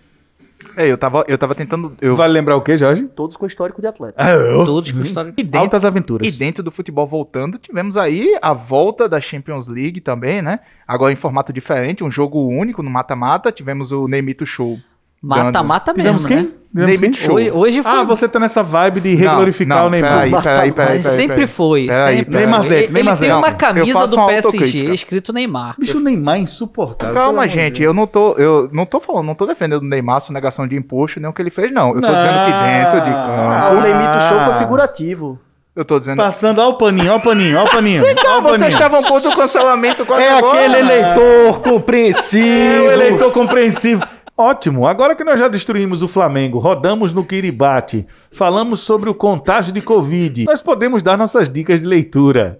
Eu tava tentando. Vale lembrar o quê, Jorge? Todos com histórico de atleta. Todos com história. E dentro, Altas aventuras. E dentro do futebol voltando, tivemos aí a volta da Champions League também, né? Agora em formato diferente, um jogo único no mata-mata. Tivemos o Neymito Show. Mata-mata Tivemos mesmo, quem? né? Tivemos Neymito quem? Show. Hoje foi... Ah, você tá nessa vibe de reglorificar o Neymar. Peraí. sempre foi. Peraí, sempre peraí. foi. Neymarzete, Ele Neymarzete. tem uma Eu camisa faço do uma PSG autocrítica. escrito Neymar. Bicho, o Neymar é insuportável. Calma, pelo amor de gente, Deus. eu não tô falando, não tô defendendo o Neymar, sonegação de imposto, nem o que ele fez, não. Eu tô dizendo que dentro de Ah, o campo. Neymito Show foi figurativo. Eu tô dizendo. Passando, ó o paninho, ó o paninho, ó o paninho. Ó o Vocês paninho. estavam contra o cancelamento quase É agora. aquele eleitor compreensivo. É o eleitor compreensivo. Ótimo, agora que nós já destruímos o Flamengo, rodamos no Kiribati, falamos sobre o contágio de Covid, nós podemos dar nossas dicas de leitura.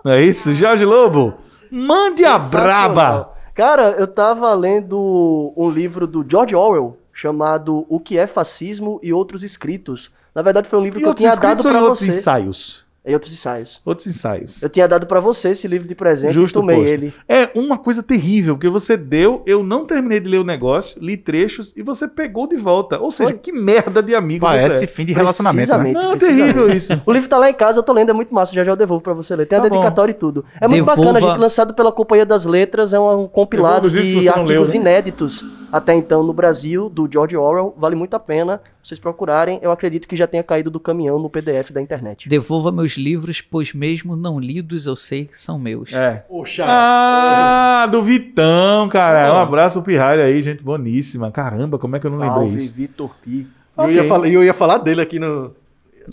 Não é isso? Jorge Lobo, mande a braba. Cara, eu tava lendo um livro do George Orwell chamado O que é Fascismo e Outros Escritos. Na verdade, foi um livro E que eu outros tinha dado escritos ou pra em outros você. ensaios? E outros ensaios. Outros ensaios. Eu tinha dado pra você esse livro de presente Justo e tomei posto. ele. É uma coisa terrível, porque você deu, eu não terminei de ler o negócio, li trechos e você pegou de volta. Ou seja, Foi. que merda de amigo Parece você é. fim de relacionamento, né? Precisamente. Não, terrível isso. O livro tá lá em casa, eu tô lendo, é muito massa, já eu devolvo pra você ler. Tem a Tá bom. dedicatória e tudo. É muito Devolva- bacana, gente, lançado pela Companhia das Letras, é um compilado Devolva isso se de você não artigos leu, né? inéditos até então no Brasil, do George Orwell. Vale muito a pena vocês procurarem. Eu acredito que já tenha caído do caminhão no PDF da internet. Devolva meus livros, pois mesmo não lidos eu sei que são meus. É. Poxa. Ah, do Vitão, cara. Ó. Um abraço pro Pirralho aí, gente boníssima. Caramba, como é que eu não lembrei Salve, isso? Vitor Pi. Ok. Eu ia falar dele aqui no,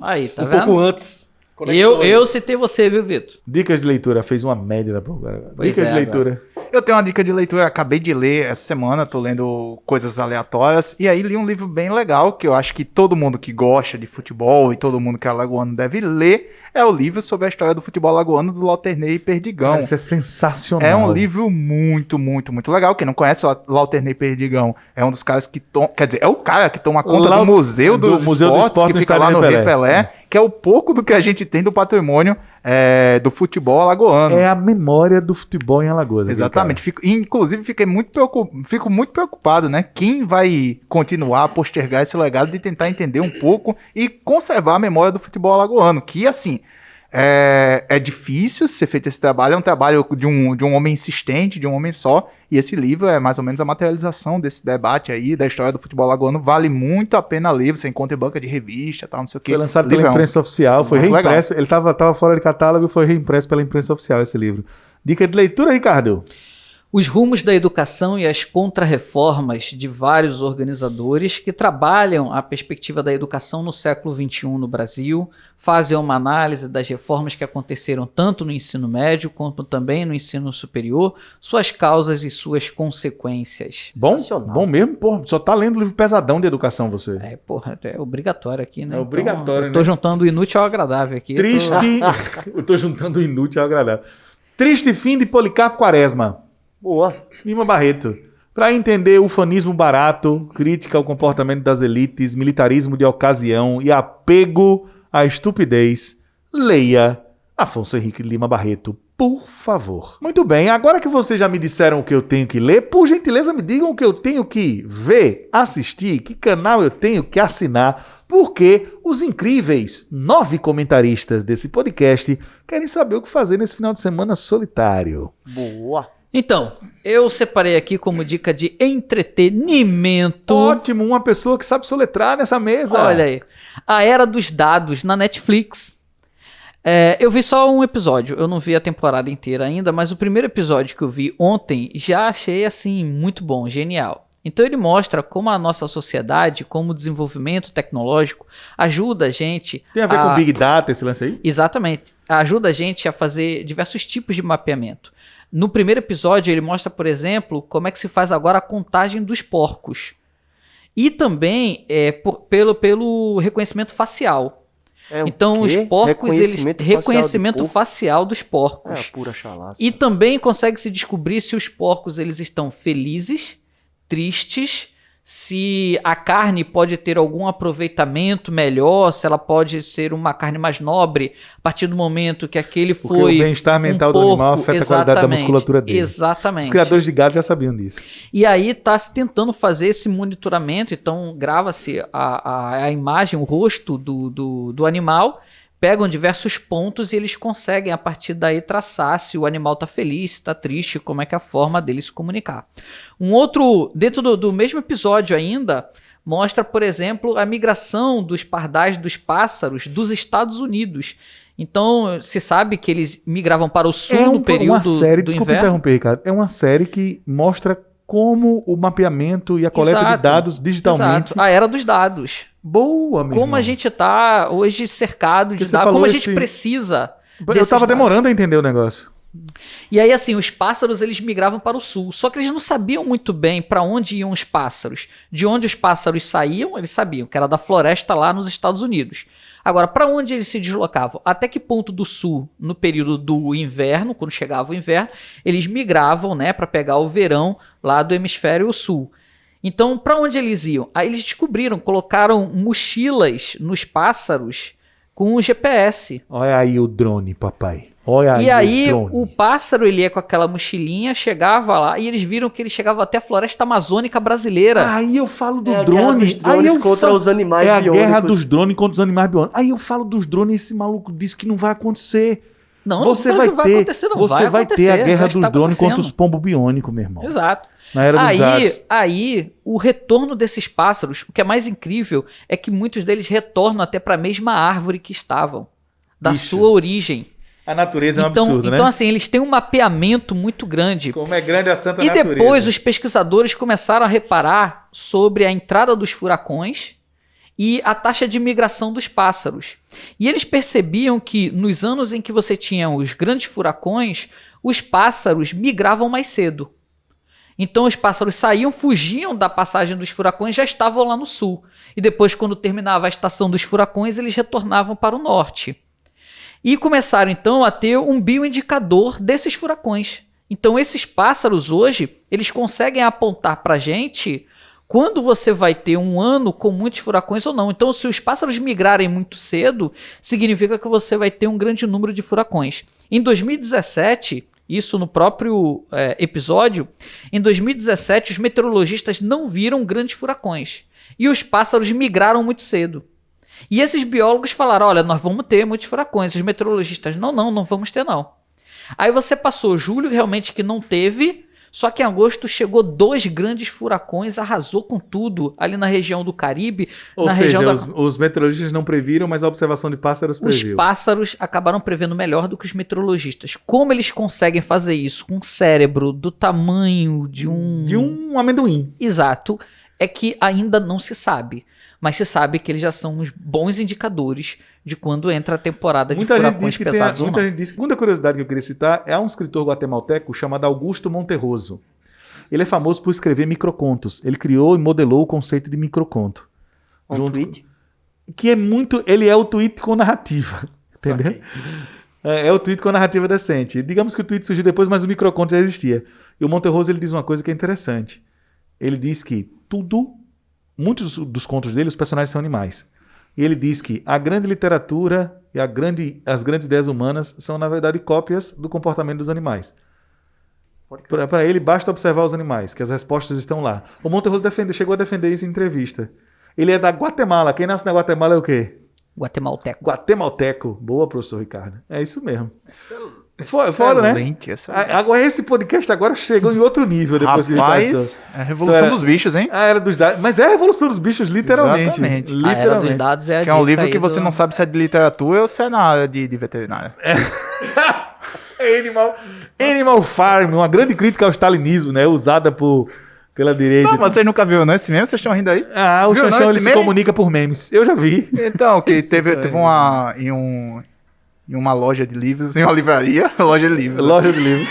Aí, tá um pouco vendo? antes. Eu citei você, viu, Vitor? Dicas de leitura, fez uma média da agora. Pois Dicas é, de leitura. Eu tenho uma dica de leitura, acabei de ler essa semana, tô lendo coisas aleatórias, e aí li um livro bem legal, que eu acho que todo mundo que gosta de futebol e todo mundo que é alagoano deve ler, é o livro sobre a história do futebol alagoano do Lauterney Perdigão. Cara, isso é sensacional. É um livro muito, muito, muito legal. Quem não conhece o Lauterney Perdigão é um dos caras que quer dizer, é o cara que toma conta do Museu dos Museu do Esportes, Esporte que no fica estádio lá no Rei Rei Pelé, que é o pouco do que a gente tem do patrimônio do futebol alagoano. É a memória do futebol em Alagoas. aquele Exatamente. Inclusive, fico muito preocupado, né? Quem vai continuar a postergar esse legado de tentar entender um pouco e conservar a memória do futebol alagoano, que, assim, É difícil ser feito esse trabalho, é um trabalho de um homem insistente, de um homem só, e esse livro é mais ou menos a materialização desse debate aí, da história do futebol alagoano, vale muito a pena ler, você encontra em banca de revista, tal, não sei o que. Foi lançado pela imprensa oficial, foi Muito reimpresso, ele tava fora de catálogo e foi reimpresso pela imprensa oficial esse livro. Dica de leitura, Ricardo? Os rumos da educação e as contrarreformas de vários organizadores que trabalham a perspectiva da educação no século XXI no Brasil, fazem uma análise das reformas que aconteceram tanto no ensino médio quanto também no ensino superior, suas causas e suas consequências. Bom, Sensacional. bom mesmo, porra, só tá lendo livro pesadão de educação você. É obrigatório aqui, né? É obrigatório, eu tô né? juntando o inútil ao agradável aqui. Triste, eu tô juntando o inútil ao agradável. Triste fim de Policarpo Quaresma. Boa. Lima Barreto. Para entender ufanismo barato, crítica ao comportamento das elites, militarismo de ocasião e apego à estupidez, leia Afonso Henrique Lima Barreto, por favor. Muito bem, agora que vocês já me disseram o que eu tenho que ler, por gentileza me digam o que eu tenho que ver, assistir, que canal eu tenho que assinar, porque os incríveis 9 comentaristas desse podcast querem saber o que fazer nesse final de semana solitário. Boa. Então, eu separei aqui como dica de entretenimento. Ótimo, uma pessoa que sabe soletrar nessa mesa. Olha aí. A Era dos Dados na Netflix. Eu vi só um episódio, eu não vi a temporada inteira ainda, mas o primeiro episódio que eu vi ontem já achei assim muito bom, genial. Então ele mostra como a nossa sociedade, como o desenvolvimento tecnológico ajuda a gente... Tem a ver com Big Data esse lance aí? Exatamente. Ajuda a gente a fazer diversos tipos de mapeamento. No primeiro episódio, ele mostra, por exemplo, como é que se faz agora a contagem dos porcos. E também pelo reconhecimento facial. Então, os porcos, reconhecimento facial dos porcos. É pura chalaça. E também consegue se descobrir se os porcos eles estão felizes, tristes, se a carne pode ter algum aproveitamento melhor, se ela pode ser uma carne mais nobre, a partir do momento que aquele Porque foi o bem-estar mental do animal afeta a qualidade da musculatura dele. Exatamente. Os criadores de gado já sabiam disso. E aí está se tentando fazer esse monitoramento, então grava-se a imagem, o rosto do animal, pegam diversos pontos e eles conseguem, a partir daí, traçar se o animal está feliz, se está triste, como é que é a forma dele se comunicar. Um outro, dentro do mesmo episódio ainda, mostra, por exemplo, a migração dos pardais dos pássaros dos Estados Unidos. Então, se sabe que eles migravam para o sul no período do desculpa inverno. interromper, Ricardo. É uma série que mostra como o mapeamento e a coleta de dados digitalmente... Exato. A era dos dados. Boa, meu Como irmão. a gente está hoje cercado de dados, como a gente precisa Eu desses tava dados. demorando a entender o negócio. E aí, assim, os pássaros, eles migravam para o sul. Só que eles não sabiam muito bem para onde iam os pássaros. De onde os pássaros saíam, eles sabiam, que era da floresta lá nos Estados Unidos. Agora, para onde eles se deslocavam? Até que ponto do sul, no período do inverno, quando chegava o inverno, eles migravam, né, para pegar o verão lá do hemisfério sul. Então, para onde eles iam? Aí eles descobriram, colocaram mochilas nos pássaros com o GPS. Olha aí o drone, papai. Olha E aí o drone. o pássaro, ele ia com aquela mochilinha, chegava lá e eles viram que ele chegava até a floresta amazônica brasileira. Aí eu falo do É a drone. guerra dos drones aí eu contra os animais É a guerra biônicos. dos drones contra os animais biônicos. Aí eu falo dos drones e esse maluco disse que não vai acontecer. Não, Você não vai vai ter, acontecer, não você vai ter acontecer, a guerra já dos está drones contra acontecendo. os pombos biônicos, meu irmão. Exato. Na era dos dados. Aí, o retorno desses pássaros, o que é mais incrível é que muitos deles retornam até para a mesma árvore que estavam, da Isso. sua origem. A natureza é um Então, absurdo, então né? assim, eles têm um mapeamento muito grande. Como é grande a santa E natureza. depois os pesquisadores começaram a reparar sobre a entrada dos furacões e a taxa de migração dos pássaros. E eles percebiam que nos anos em que você tinha os grandes furacões, os pássaros migravam mais cedo. Então os pássaros saíam, fugiam da passagem dos furacões, já estavam lá no sul. E depois, quando terminava a estação dos furacões, eles retornavam para o norte. E começaram então a ter um bioindicador desses furacões. Então esses pássaros hoje, eles conseguem apontar para a gente quando você vai ter um ano com muitos furacões ou não. Então, se os pássaros migrarem muito cedo, significa que você vai ter um grande número de furacões. Em 2017, isso no próprio episódio, em 2017 os meteorologistas não viram grandes furacões. E os pássaros migraram muito cedo. E esses biólogos falaram, olha, nós vamos ter muitos furacões. Os meteorologistas, não vamos ter não. Aí você passou julho realmente que não teve, só que em agosto chegou 2 grandes furacões, arrasou com tudo ali na região do Caribe. Ou na seja, região da... os meteorologistas não previram, mas a observação de pássaros Os previu. pássaros acabaram prevendo melhor do que os meteorologistas. Como eles conseguem fazer isso com um cérebro do tamanho de um... De um amendoim. Exato, é que ainda não se sabe. Mas se sabe que eles já são uns bons indicadores de quando entra a temporada de furacões pesados ou não. Muita gente diz que... Segunda curiosidade que eu queria citar é um escritor guatemalteco chamado Augusto Monterroso. Ele é famoso por escrever microcontos. Ele criou e modelou o conceito de microconto. Um tweet? Que é muito... Ele é o tweet com narrativa. Entendeu? É o tweet com narrativa decente. Digamos que o tweet surgiu depois, mas o microconto já existia. E o Monterroso ele diz uma coisa que é interessante. Ele diz que muitos dos contos dele, os personagens são animais. E ele diz que a grande literatura e as grandes ideias humanas são, na verdade, cópias do comportamento dos animais. Para ele, basta observar os animais, que as respostas estão lá. O Monterroso chegou a defender isso em entrevista. Ele é da Guatemala. Quem nasce na Guatemala é o quê? Guatemalteco. Guatemalteco. Boa, professor Ricardo. É isso mesmo. Foda, né? Excelente. Agora, esse podcast agora chegou em outro nível depois que a gente Rapaz, é a revolução dos bichos, hein? A era dos dados. Mas é a revolução dos bichos, literalmente. Exatamente. A Era dos Dados é a Que é um dica livro aí que você do- não sabe se é de literatura ou se é na área de veterinária. Animal Farm, uma grande crítica ao stalinismo, né? Usada pela direita. Não, mas vocês nunca viram, não? Esse meme? Vocês estão rindo aí? O Viu, não, Xaxão ele esse se meme? comunica por memes. Eu já vi. Então, que teve uma... Em uma loja de livros, em uma livraria, loja de livros. Loja de livros.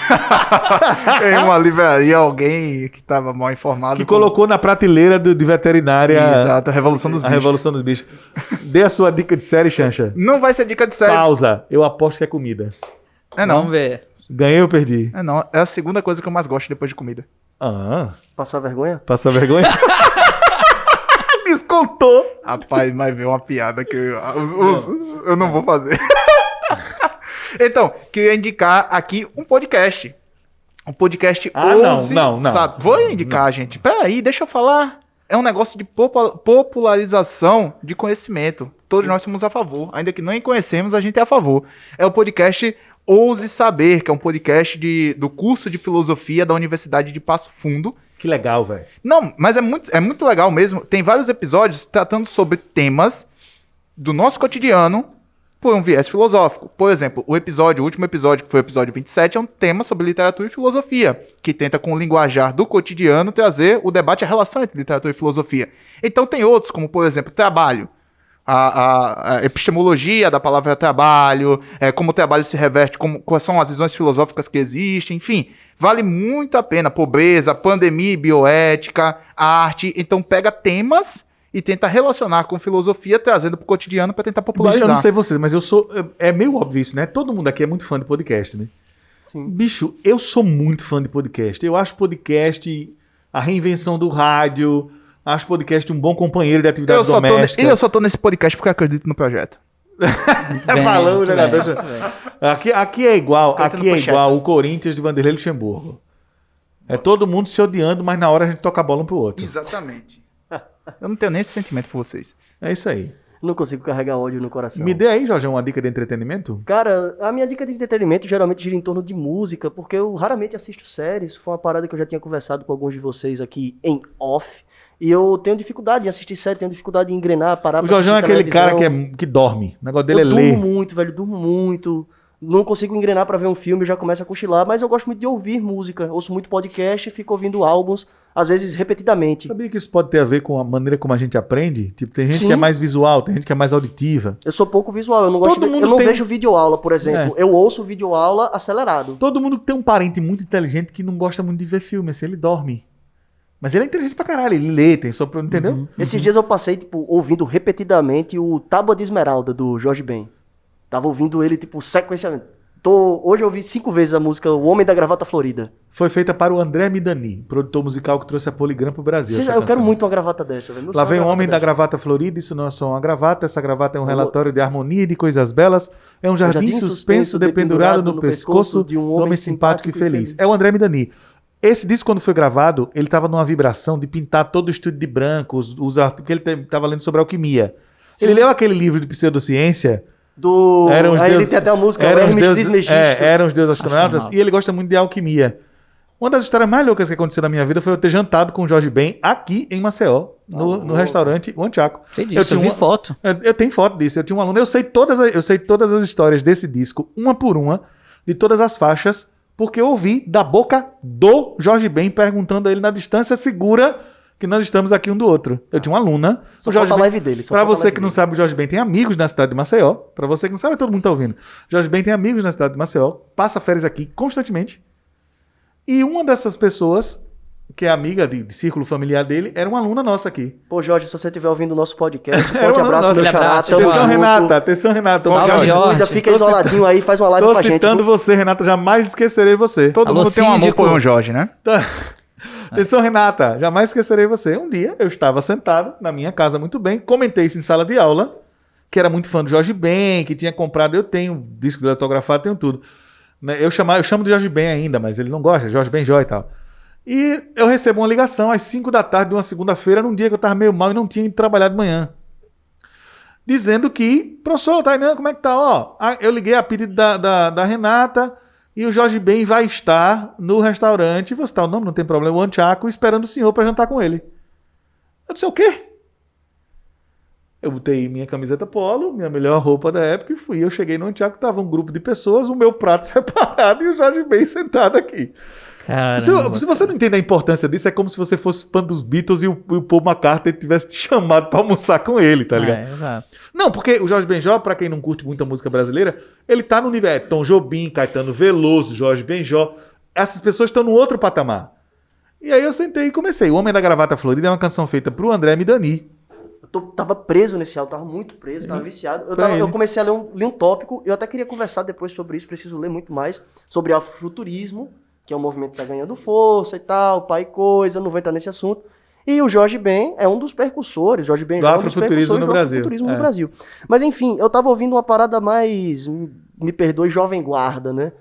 Em uma livraria, alguém que estava mal informado. Que colocou na prateleira de veterinária Exato, a revolução dos a bichos. revolução dos bichos. Dê a sua dica de série, Xancha. Não vai ser dica de série. Pausa. Eu aposto que é comida. É não. Vamos ver. Ganhei ou perdi? É não. É a segunda coisa que eu mais gosto depois de comida. Passar vergonha? Passa vergonha? Descontou. Rapaz, mas veio uma piada que eu não vou fazer. Então, queria indicar aqui um podcast. Um podcast não. Sabe? Vou indicar, gente. Peraí, deixa eu falar. É um negócio de popularização de conhecimento. Todos nós somos a favor. Ainda que não conhecemos, a gente é a favor. É o podcast Ouse Saber, que é um podcast do curso de filosofia da Universidade de Passo Fundo. Que legal, velho. Não, mas é muito legal mesmo. Tem vários episódios tratando sobre temas do nosso cotidiano por um viés filosófico. Por exemplo, o último episódio, que foi o episódio 27, é um tema sobre literatura e filosofia, que tenta, com o linguajar do cotidiano, trazer o debate, a relação entre literatura e filosofia. Então tem outros, como, por exemplo, trabalho. A epistemologia da palavra trabalho, como o trabalho se reverte, quais são as visões filosóficas que existem, enfim. Vale muito a pena. Pobreza, pandemia e bioética, arte. Então pega temas e tenta relacionar com filosofia, trazendo para o cotidiano para tentar Bicho, popularizar. eu não sei vocês, mas eu sou... É meio óbvio isso, né? Todo mundo aqui é muito fã de podcast, né? Sim. Bicho, eu sou muito fã de podcast. Eu acho podcast a reinvenção do rádio. Acho podcast um bom companheiro de atividades domésticas. Eu só tô nesse podcast porque eu acredito no projeto. Falou, Bem, jogador. bem. Aqui é igual, Cantando aqui é pochete. igual o Corinthians de Vanderlei Luxemburgo. É todo mundo se odiando, mas na hora a gente toca a bola um pro outro. Exatamente. Eu não tenho nem esse sentimento por vocês. É isso aí. Não consigo carregar ódio no coração. Me dê aí, Jorge, uma dica de entretenimento? Cara, a minha dica de entretenimento geralmente gira em torno de música, porque eu raramente assisto séries. Foi uma parada que eu já tinha conversado com alguns de vocês aqui em off. E eu tenho dificuldade em assistir série, tenho dificuldade em engrenar, parar O pra Jorge é assistir aquele cara televisão. que dorme. O negócio dele Eu é ler. durmo muito, velho, durmo muito. Não consigo engrenar pra ver um filme, já começo a cochilar, mas eu gosto muito de ouvir música. Ouço muito podcast, fico ouvindo álbuns, às vezes repetidamente. Sabia que isso pode ter a ver com a maneira como a gente aprende? Tipo, tem gente Sim. que é mais visual, tem gente que é mais auditiva. Eu sou pouco visual, eu não gosto Todo de, mundo eu não tem- vejo videoaula, por exemplo. Eu ouço videoaula acelerado. Todo mundo tem um parente muito inteligente que não gosta muito de ver filme, assim, ele dorme. Mas ele é inteligente pra caralho, ele lê, tem só pra... Entendeu? Esses dias eu passei, tipo, ouvindo repetidamente o Tábua de Esmeralda, do Jorge Ben. Tava ouvindo ele, tipo, sequencialmente. Hoje eu ouvi 5 vezes a música O Homem da Gravata Florida. Foi feita para o André Midani, produtor musical que trouxe a Polygram pro Brasil. essa Eu quero canção. muito uma gravata dessa, velho. Meu Lá sonho vem é o uma homem da gravata gravata florida, isso não é só uma gravata, essa gravata é um relatório de harmonia e de coisas belas, é um jardim suspenso dependurado no pescoço de um homem simpático e feliz. É o André Midani. Esse disco, quando foi gravado, ele tava numa vibração de pintar todo o estúdio de branco, porque ele tava lendo sobre alquimia. Ele leu aquele livro de pseudociência. Aí ele tem até a música, Hermes Trismegisto. Eram os deuses astronautas. E ele gosta muito de alquimia. Uma das histórias mais loucas que aconteceu na minha vida foi eu ter jantado com o Jorge Ben aqui em Maceió, no restaurante O Antiaco. Sei disso, eu vi foto. Eu tenho foto disso. Eu tinha um aluno, eu sei todas as histórias desse disco, uma por uma, de todas as faixas, porque eu ouvi da boca do Jorge Ben perguntando a ele na distância segura que nós estamos aqui um do outro. Eu tinha uma aluna. Só falta a live dele. Pra você que não sabe, o Jorge Ben tem amigos na cidade de Maceió. Pra você que não sabe, todo mundo tá ouvindo. Jorge Ben tem amigos na cidade de Maceió, passa férias aqui constantemente. E uma dessas pessoas, que é amiga de círculo familiar dele, era uma aluna nossa aqui. Pô, Jorge, se você estiver ouvindo o nosso podcast, Era forte uma abraço, nossa. meu xará. Abraço, Atenção, Renata. Atenção, Renata. Salve, Jorge, Jorge. Cuida, fica Tô isoladinho aí, faz uma live Tô pra gente. citando você, Renata. Jamais esquecerei você. Todo Alô, mundo tem um amor síndico. por um Jorge, né? Atenção, Renata. Jamais esquecerei você. Um dia eu estava sentado na minha casa muito bem. Comentei isso em sala de aula. Que era muito fã do Jorge Ben, que tinha comprado. Eu tenho disco de autografado, tenho tudo. Eu chamo de Jorge Ben ainda, mas ele não gosta. Jorge Ben Jó e tal. E eu recebo uma ligação às 5 da tarde de uma segunda-feira, num dia que eu estava meio mal e não tinha ido trabalhar de manhã. Dizendo que, professor, Tainan, como é que tá? Ó, eu liguei a pedido da Renata e o Jorge Ben vai estar no restaurante, vou citar o nome, não tem problema, o Antiaco, esperando o senhor para jantar com ele. Eu disse, o quê? Eu botei minha camiseta polo, minha melhor roupa da época e fui. Eu cheguei no Antiaco, tava um grupo de pessoas, o meu prato separado e o Jorge Ben sentado aqui. Se você não entende a importância disso, é como se você fosse fã dos Beatles e o Paul McCartney tivesse te chamado pra almoçar com ele, tá ligado? Exato. Não, porque o Jorge Benjó, pra quem não curte muito a música brasileira, ele tá no nível Tom Jobim, Caetano Veloso, Jorge Benjó. Essas pessoas estão no outro patamar. E aí eu sentei e comecei. O Homem da Gravata Florida é uma canção feita pro André Midani. Tava preso nesse álbum, tava muito preso, tava viciado. Eu comecei a ler um tópico, eu até queria conversar depois sobre isso, preciso ler muito mais, sobre afrofuturismo, que é um movimento que tá ganhando força e tal, pai e coisa, não vou entrar nesse assunto. E o Jorge Ben é um dos percussores, Jorge Ben do é um dos afrofuturismo no Brasil. Afrofuturismo no Brasil. Mas enfim, eu tava ouvindo uma parada mais, me perdoe, jovem guarda, né?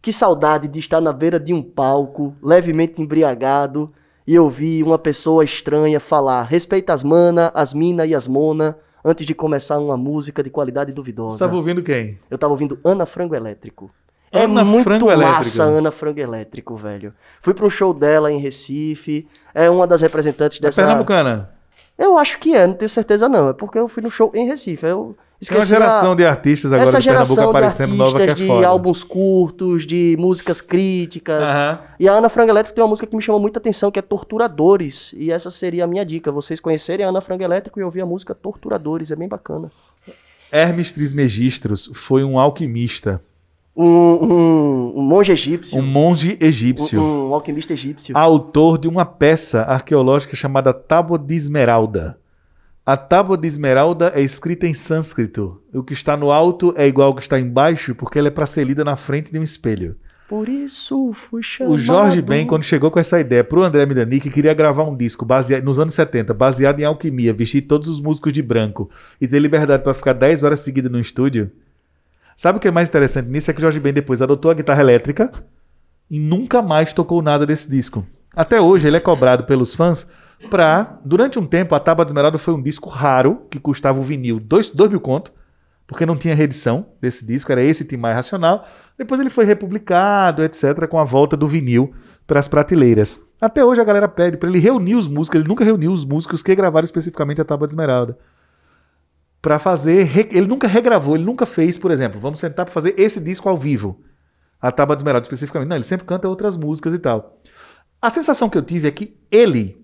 Que saudade de estar na beira de um palco, levemente embriagado, e ouvir uma pessoa estranha falar, respeita as mana, as mina e as mona, antes de começar uma música de qualidade duvidosa. Você tava ouvindo quem? Eu tava ouvindo Ana Frango Elétrico. Ana muito Frango massa Elétrico. Ana Frango Elétrico, velho. Fui pro show dela em Recife. É uma das representantes É dessa... pernambucana. Eu acho que não tenho certeza não. É porque eu fui no show em Recife. Eu Tem uma esqueci geração de artistas agora essa de Pernambuco geração de aparecendo nova que é artistas, de foda. álbuns curtos, de músicas críticas. Aham. E a Ana Frango Elétrico tem uma música que me chama muita atenção, que é Torturadores. E essa seria a minha dica. Vocês conhecerem a Ana Frango Elétrico e ouvir a música Torturadores. É bem bacana. Hermes Trismegistos foi um alquimista, Um monge egípcio. um monge egípcio, Um alquimista egípcio. autor de uma peça arqueológica chamada Tábua de Esmeralda. A Tábua de Esmeralda é escrita em sânscrito. O que está no alto é igual ao que está embaixo, porque ela é para ser lida na frente de um espelho. Por isso fui chamado... O Jorge Ben, quando chegou com essa ideia pro André Midani, que queria gravar um disco baseado, nos anos 70, baseado em alquimia, vestir todos os músicos de branco e ter liberdade para ficar 10 horas seguidas no estúdio, sabe o que é mais interessante nisso? É que o Jorge Ben depois adotou a guitarra elétrica e nunca mais tocou nada desse disco. Até hoje ele é cobrado pelos fãs durante um tempo, a Tábua de Esmeralda foi um disco raro, que custava o vinil 2.000 conto, porque não tinha reedição desse disco, era esse Tim Maia Racional. Depois ele foi republicado, etc., com a volta do vinil para as prateleiras. Até hoje a galera pede para ele reunir os músicos, ele nunca reuniu os músicos que gravaram especificamente a Tábua de Esmeralda. Para fazer, ele nunca regravou, ele nunca fez, por exemplo, vamos sentar para fazer esse disco ao vivo, a Tábua de Esmeralda especificamente. Não, ele sempre canta outras músicas e tal. A sensação que eu tive é que ele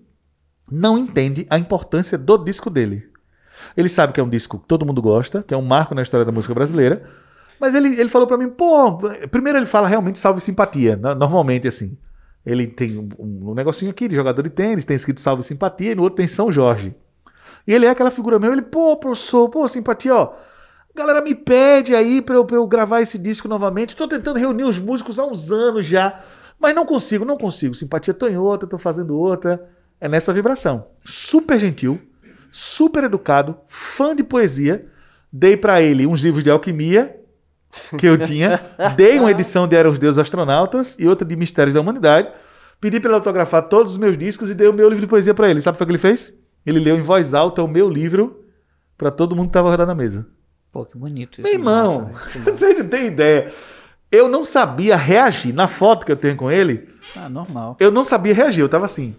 não entende a importância do disco dele. Ele sabe que é um disco que todo mundo gosta, que é um marco na história da música brasileira, mas ele falou pra mim, primeiro ele fala realmente Salve Simpatia, normalmente assim. Ele tem um negocinho aqui de jogador de tênis, tem escrito Salve Simpatia, e no outro tem São Jorge. E ele é aquela figura mesmo, ele, professor, simpatia, ó, a galera me pede aí pra eu gravar esse disco novamente, tô tentando reunir os músicos há uns anos já, mas não consigo, Simpatia tô em outra, tô fazendo outra. É nessa vibração. Super gentil, super educado, fã de poesia. Dei pra ele uns livros de alquimia que eu tinha. Dei uma edição de Eram os Deuses Astronautas e outra de Mistérios da Humanidade. Pedi pra ele autografar todos os meus discos e dei o meu livro de poesia pra ele. Sabe o que ele fez? Ele leu em voz alta o meu livro pra todo mundo que tava rodando a mesa. Pô, que bonito isso. Meu irmão, você não tem ideia. Eu não sabia reagir. Na foto que eu tenho com ele, Ah, normal. eu não sabia reagir. Eu tava assim.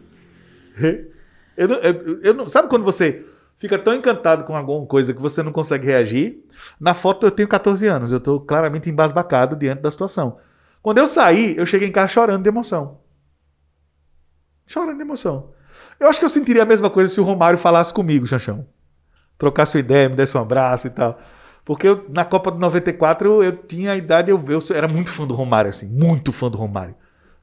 Sabe quando você fica tão encantado com alguma coisa que você não consegue reagir? Na foto eu tenho 14 anos. Eu tô claramente embasbacado diante da situação. Quando eu saí, eu cheguei em casa chorando de emoção. Chorando de emoção. Eu acho que eu sentiria a mesma coisa se o Romário falasse comigo, Xanxão. Trocasse uma ideia, me desse um abraço e tal. Porque na Copa de 94 eu tinha a idade, eu era muito fã do Romário, assim. Muito fã do Romário.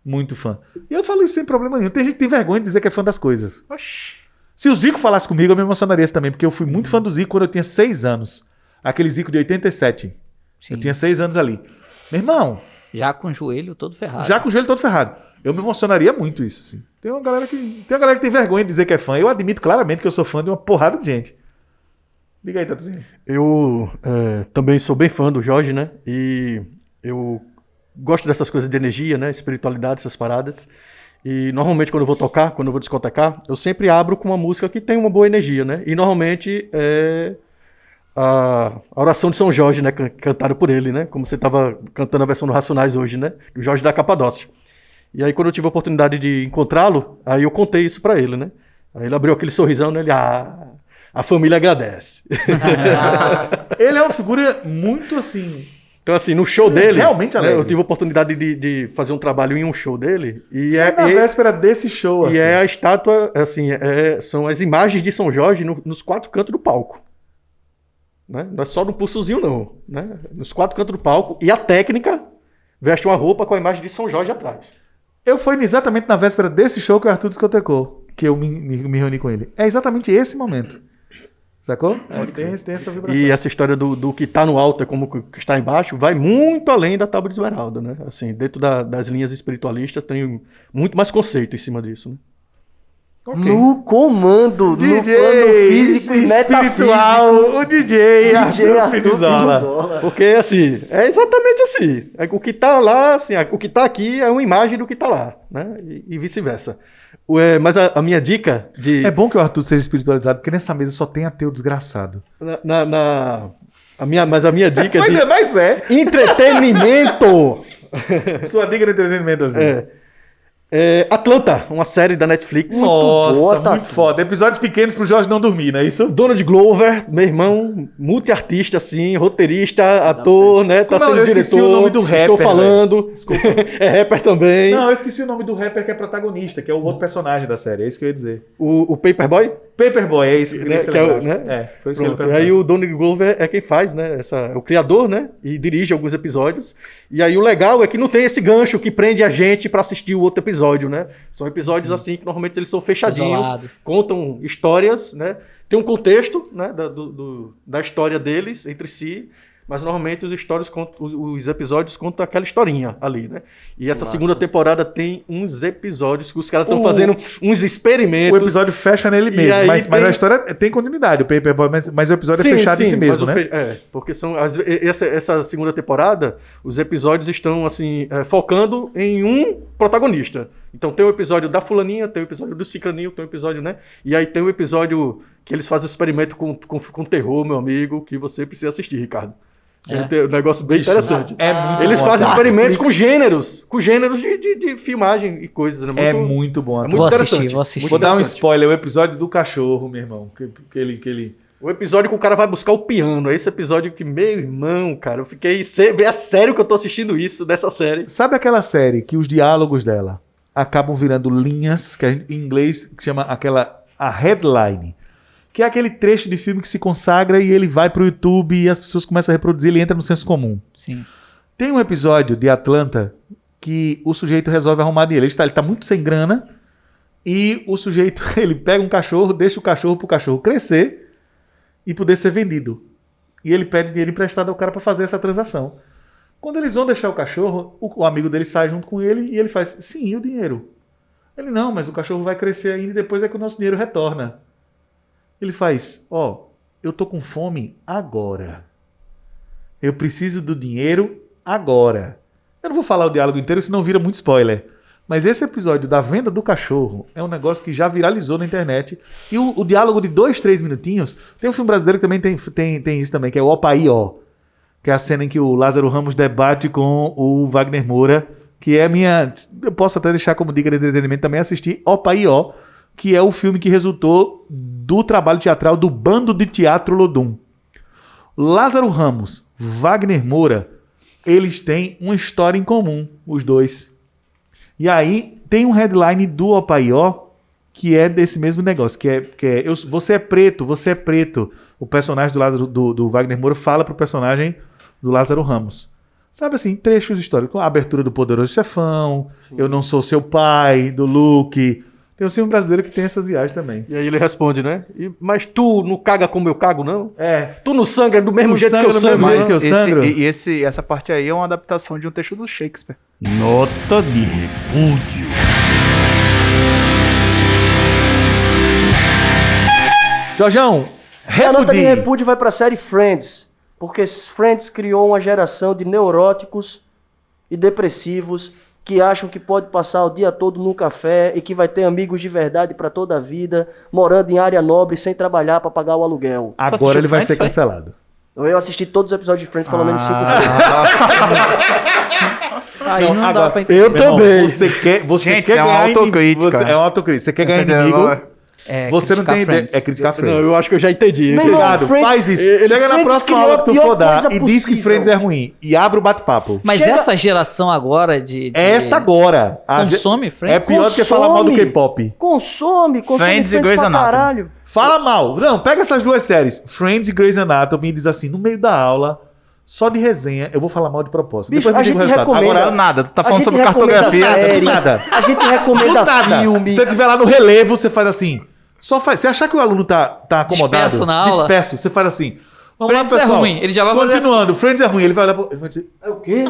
Muito fã. E eu falo isso sem problema nenhum. Tem gente que tem vergonha de dizer que é fã das coisas. Oxi. Se o Zico falasse comigo, eu me emocionaria também, porque eu fui muito fã do Zico quando eu tinha 6 anos. Aquele Zico de 87. Sim. Eu tinha 6 anos ali. Meu irmão, Já com o joelho todo ferrado. já com o joelho todo ferrado. Eu me emocionaria muito isso, assim. Tem uma galera que tem vergonha de dizer que é fã. Eu admito claramente que eu sou fã de uma porrada de gente. Diga aí, Tatuzinho. Eu também sou bem fã do Jorge, né? E eu gosto dessas coisas de energia, né? Espiritualidade, essas paradas. E normalmente quando eu vou tocar, quando eu vou discotecar, eu sempre abro com uma música que tem uma boa energia, né? E normalmente é a oração de São Jorge, né? Cantada por ele, né? Como você estava cantando a versão do Racionais hoje, né? Do Jorge da Capadócia. E aí quando eu tive a oportunidade de encontrá-lo, aí eu contei isso pra ele, né? Aí ele abriu aquele sorrisão, né? Ele, a família agradece. Ele é uma figura muito assim. Então, assim, no show Ele é dele, realmente né, alegre. eu tive a oportunidade de fazer um trabalho em um show dele. E Foi na véspera desse show. e Arthur. é a estátua, assim, são as imagens de São Jorge nos 4 cantos do palco. Né? Não é só no pulsozinho, não. Né? Nos 4 cantos do palco. E a técnica veste uma roupa com a imagem de São Jorge atrás. Eu fui exatamente na véspera desse show que o Arthur discotecou, que eu me reuni com ele. É exatamente esse momento. Sacou? Tem essa vibração. E essa história do que está no alto é como o que está embaixo vai muito além da Tábua de Esmeralda, né? Assim, dentro das linhas espiritualistas tem muito mais conceito em cima disso, né? Ok. No comando, no plano DJ físico e espiritual, metafísico. o DJ Arthur Pinizola. Pinizola. Porque, assim, é exatamente assim. É, o que está lá, assim, o que está aqui é uma imagem do que está lá, né? E vice-versa. Mas a minha dica de... É bom que o Arthur seja espiritualizado, porque nessa mesa só tem ateu desgraçado. Mas a minha dica de Mas é. entretenimento Sua dica de entretenimento, Arthur. Atlanta, uma série da Netflix. Nossa, boa, muito Tarcísio. foda. Episódios pequenos pro Jorge não dormir, não é isso? Donald Glover, meu irmão, multiartista, assim, roteirista, ator, né? Tá Como sendo eu esqueci diretor. o nome do rapper, Estou falando. Desculpa. É rapper também. Não, eu esqueci o nome do rapper que é protagonista, que é o outro personagem da série. É isso que eu ia dizer. O Paperboy. Paperboy, é isso que eu queria Né, que você que é o- lembrasse. né? Foi isso que eu ia Pronto. perguntar. Aí o Donald Glover é quem faz, né? É o criador, né? E dirige alguns episódios. E aí o legal é que não tem esse gancho que prende a gente pra assistir o outro episódio, né? São episódios assim que normalmente eles são fechadinhos, Isolado. contam histórias, né? Tem um contexto, né? Da história deles entre si. Mas normalmente os episódios contam aquela historinha ali, né? E essa segunda temporada tem uns episódios que os caras estão fazendo uns experimentos. O episódio fecha nele E mesmo, aí mas tem- a história tem continuidade, o Paperboy, mas o episódio é fechado em si mesmo, mas né? porque essa segunda temporada, os episódios estão assim focando em um protagonista. Então tem o episódio da fulaninha, tem o episódio do ciclaninho, tem o episódio, né? E aí tem o episódio que eles fazem o experimento com terror, meu amigo, que você precisa assistir, Ricardo. Tem um negócio bem interessante. É muito Eles bom. fazem Tá? experimentos com gêneros de filmagem e coisas, né? É muito bom. é Vou assistir, interessante. vou assistir. Muito Vou dar um interessante. spoiler, o episódio do cachorro, meu irmão. Que ele... O episódio que o cara vai buscar o piano. Esse episódio que, meu irmão, cara, eu fiquei... É sério que eu tô assistindo isso, dessa série. Sabe aquela série que os diálogos dela acabam virando linhas, que em inglês chama a headline, que é aquele trecho de filme que se consagra e ele vai pro YouTube e as pessoas começam a reproduzir, ele entra no senso comum. Sim. Tem um episódio de Atlanta que o sujeito resolve arrumar dinheiro. Ele tá muito sem grana e o sujeito, ele pega um cachorro, deixa o cachorro pro cachorro crescer e poder ser vendido. E ele pede dinheiro emprestado ao cara para fazer essa transação. Quando eles vão deixar o cachorro, o amigo dele sai junto com ele e ele faz, sim, e o dinheiro? Ele, não, mas o cachorro vai crescer ainda e depois é que o nosso dinheiro retorna. Ele faz, eu tô com fome agora. Eu preciso do dinheiro agora. Eu não vou falar o diálogo inteiro, senão vira muito spoiler. Mas esse episódio da venda do cachorro é um negócio que já viralizou na internet. E o diálogo de 2, 3 minutinhos... Tem um filme brasileiro que também tem isso também, que é o Opaí Ó. Que é a cena em que o Lázaro Ramos debate com o Wagner Moura, que é a minha... Eu posso até deixar como dica de entretenimento também assistir Opaí Ó, que é o filme que resultou do trabalho teatral do Bando de Teatro Lodum. Lázaro Ramos, Wagner Moura, eles têm uma história em comum, os dois. E aí tem um headline do Opaí Ó, que é desse mesmo negócio, que é você é preto, você é preto. O personagem do Wagner Moura fala pro personagem do Lázaro Ramos. Sabe assim, trechos históricos. A abertura do Poderoso Chefão, Eu Não Sou Seu Pai, do Luke. Tem um filme brasileiro que tem essas viagens também. E aí ele responde, né? Mas tu não caga como eu cago, não? É. Tu não sangra do mesmo Não jeito que eu sangra do mesmo sangro, jeito não? que eu sangro. Essa parte aí é uma adaptação de um texto do Shakespeare. Nota de repúdio. Jorjão, A nota de repudie. repúdio vai pra série Friends, porque Friends criou uma geração de neuróticos e depressivos que acham que pode passar o dia todo no café e que vai ter amigos de verdade pra toda a vida, morando em área nobre sem trabalhar pra pagar o aluguel. Agora ele vai ser Friends, cancelado. Eu assisti todos os episódios de Friends pelo menos 5 vezes. Aí não, dá agora, pra entender. Eu Meu irmão, também. você Gente, quer é uma ganhar autocrítica. É uma autocrítica. Você quer ganhar Entendeu? inimigo, É, você não criticar tem ideia. Friends. É criticar Não, Friends. eu acho que eu já entendi. Meu irmão, Obrigado, Friends- faz isso. ele- Chega na Friends próxima criou aula que tu a pior for dar coisa e diz que possível. Friends é ruim. E abre o bate-papo. Mas Chega- essa geração agora de É essa agora. consome É Friends? pior do que falar mal do Consome. K-pop. Consome Friends e Grey's pra Anatomy. caralho. Fala mal. Não, pega essas duas séries. Friends e Grey's Anatomy e diz assim, no meio da aula, só de resenha, eu vou falar mal de propósito. Bicho, Depois a eu digo o gente resultado. recomenda- Agora, Nada, tu tá A falando gente sobre recomenda cartografia. série, do nada. A gente do recomenda nada. filme. Se você estiver lá no relevo, você faz assim. Só faz. Você achar que o aluno tá acomodado? Disperso na aula? Disperso. Você faz assim. Vamos Friends lá, pessoal. é ruim. Ele já vai fazer Continuando. Friends é ruim. Ele vai olhar pro... Ele vai dizer, É o quê?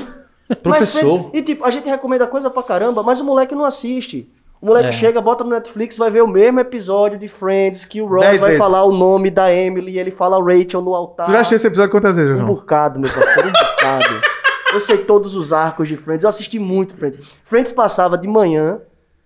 professor. Mas, e tipo, a gente recomenda coisa pra caramba, mas o moleque não assiste. O moleque É. chega, bota no Netflix, vai ver o mesmo episódio de Friends, que o Ross 10 vai vezes. falar o nome da Emily e ele fala Rachel no altar. Tu já assistiu esse episódio quantas vezes, Um João? bocado, meu parceiro, um bocado. Eu sei todos os arcos de Friends, eu assisti muito Friends. Friends passava de manhã,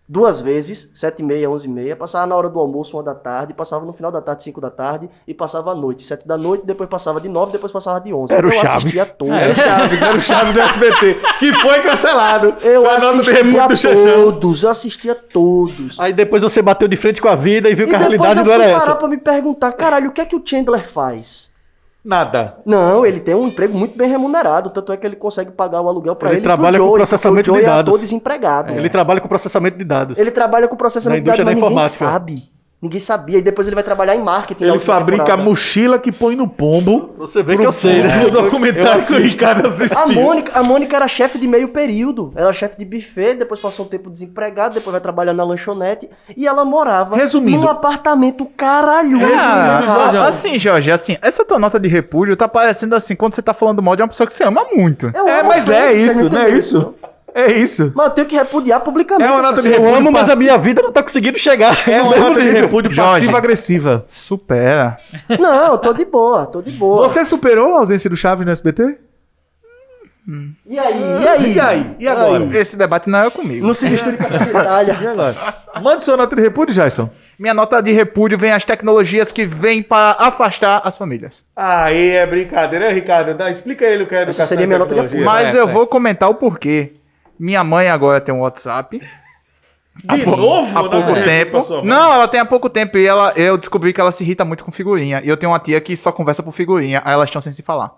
2 vezes, 7h30, 11h30, passava na hora do almoço, 1 da tarde, passava no final da tarde, 5 da tarde, e passava à noite, 7 da noite, depois passava de 9, depois passava de 11. Era o eu Chaves. assistia todos. Era o Chaves do SBT, que foi cancelado. Eu Foi a nota de repúdio do Xexão. eu assistia todos. Aí depois você bateu de frente com a vida e viu E que a depois realidade eu não fui era parar essa. pra me perguntar, caralho, o que é que o Chandler faz? Nada. Não, ele tem um emprego muito bem remunerado, tanto é que ele consegue pagar o aluguel pra Ele ele trabalha e pro com Joey, processamento porque o Joey de é dados. ator desempregado. Ele trabalha com processamento de dados. Ele trabalha com processamento de Na dados, mas indústria da ninguém informática. sabe. Ninguém sabia. E depois ele vai trabalhar em marketing. na Ele última fabrica a temporada. mochila que põe no pombo. Você vê que eu sei, né? O documentário que o Ricardo assistiu. A Mônica era chefe de meio período. Ela era chefe de buffet, depois passou um tempo desempregada, depois vai trabalhar na lanchonete. E ela morava Resumindo. num apartamento caralhoso. Jorge. Assim, Jorge, assim, essa tua nota de repúdio tá parecendo assim, quando você tá falando mal de uma pessoa que você ama muito. Eu É, amo mas é Friends, isso, você não é entendeu? isso? É isso. Mas eu tenho que repudiar publicamente. É uma nota essa de cena. Eu repúdio amo, mas a passivo. minha vida não tá conseguindo chegar. É no uma mesmo nota de nível. repúdio Jorge. passiva-agressiva. Supera. Não, eu tô de boa, tô de boa. Você superou a ausência do Chaves no SBT? E aí? E aí? E agora? Esse debate não é comigo. Não se misture com essa E medalha. agora? Mande sua nota de repúdio, Jason. Minha nota de repúdio vem as tecnologias que vêm para afastar as famílias. Aí é brincadeira, Ricardo? Explica ele o que é educação Essa seria e minha nota de tecnologia. Mas vai. eu vou comentar o porquê. Minha mãe agora tem um WhatsApp. De novo? Há pouco Né? tempo. Pra sua mãe? Não, ela tem há pouco tempo. E eu descobri que ela se irrita muito com figurinha. E eu tenho uma tia que só conversa por figurinha. Aí elas estão sem se falar.